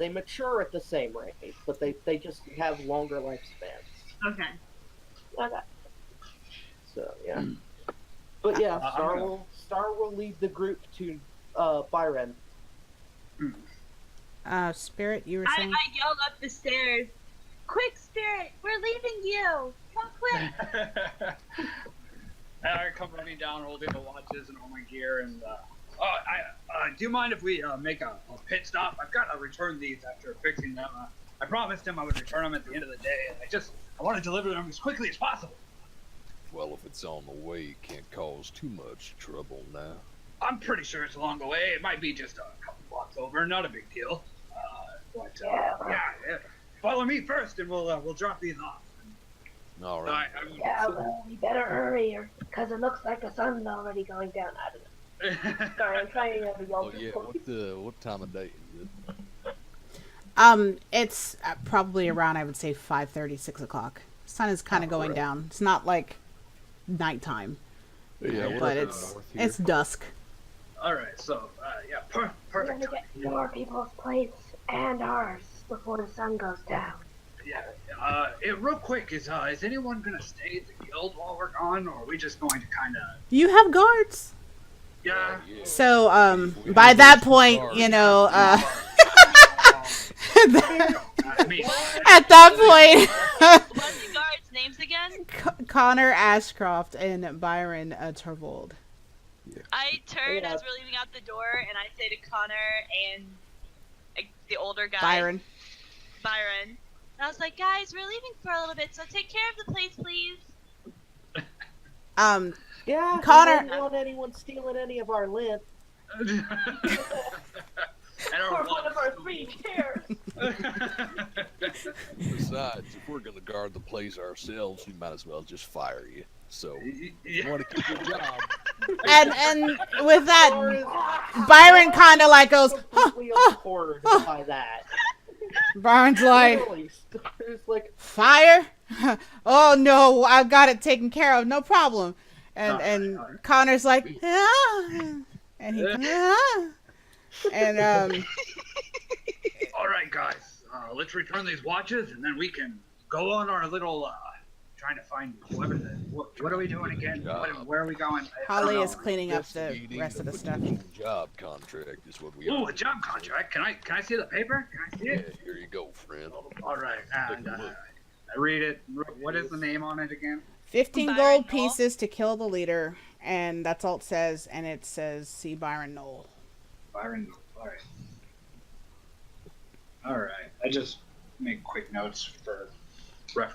mature at the same rate, but they just have longer lifespans.
Okay.
Okay.
So yeah. But yeah,
I'm
Star will lead the group to Byron.
Spirit, you were
I
saying?
yelled up the stairs. Quick, Spirit! We're leaving you! Come quick!
And I come running down, holding the watches and all my gear, and do you mind if we make a pit stop? I've got to return these after fixing them. I promised him I would return them at the end of the day, and I want to deliver them as quickly as possible.
Well, if it's on the way, it can't cause too much trouble now.
I'm pretty sure it's along the way. It might be just a couple blocks over, not a big deal. Yeah. Follow me first, and we'll drop these off.
All
So
right.
Yeah, well, we better hurry, because it looks like the sun's already going down. I don't know. Sorry, I'm trying to have a
Oh
Yoldra's
yeah. What time of day is it?
It's probably around, I would say, 5:30, 6 o'clock. Sun is kind of going down. It's not like nighttime,
Yeah, we're
but
up in the
it's
north here.
it's dusk.
All right, so
We're
perfect.
gonna get more people's plates and ours before the sun goes down.
Yeah. Real quick, is anyone gonna stay at the guild while we're gone, or are we just going to kind of?
You have guards,
Yeah.
Yeah.
so
We
by
have
that
those
point,
guards.
you know,
I mean,
at that point,
What's the guards' names again?
Connor Ashcroft and Byron Torvald.
I turn
Yeah.
as we're leaving out the door, and I say to Connor and the older guy,
Byron.
And I was like, guys, we're leaving for a little bit, so take care of the place, please.
Yeah,
Connor-
we didn't want anyone stealing any of our lint.
And
Or one of our 3 chairs.
Besides, if we're gonna guard the place ourselves, we might as well just fire you. So, you want to keep your job?
And with that,
Or
Byron kind of like goes,
completely abhorred by that.
Byron's like,
Literally, it's like,
fire? Oh no, I've got it taken care of, no problem. And Connor's like, and he, and
All right, guys, let's return these watches, and then we can go on our little trying to find whoever the. What are we doing again? Where are we going?
Holly is cleaning up the
Investigating
rest of the
a
stuff.
potential job contract is what we
Ooh,
are.
a job contract. Can I see the paper? Can I see
Yeah,
it?
here you go, friend.
All right, and
Take a look.
I read it. What is the name on it again?
15
Byron
gold
Knoll.
pieces to kill the leader, and that's all it says. And it says, "See Byron Knoll."
Byron. All right. All right. I just make quick notes for reference.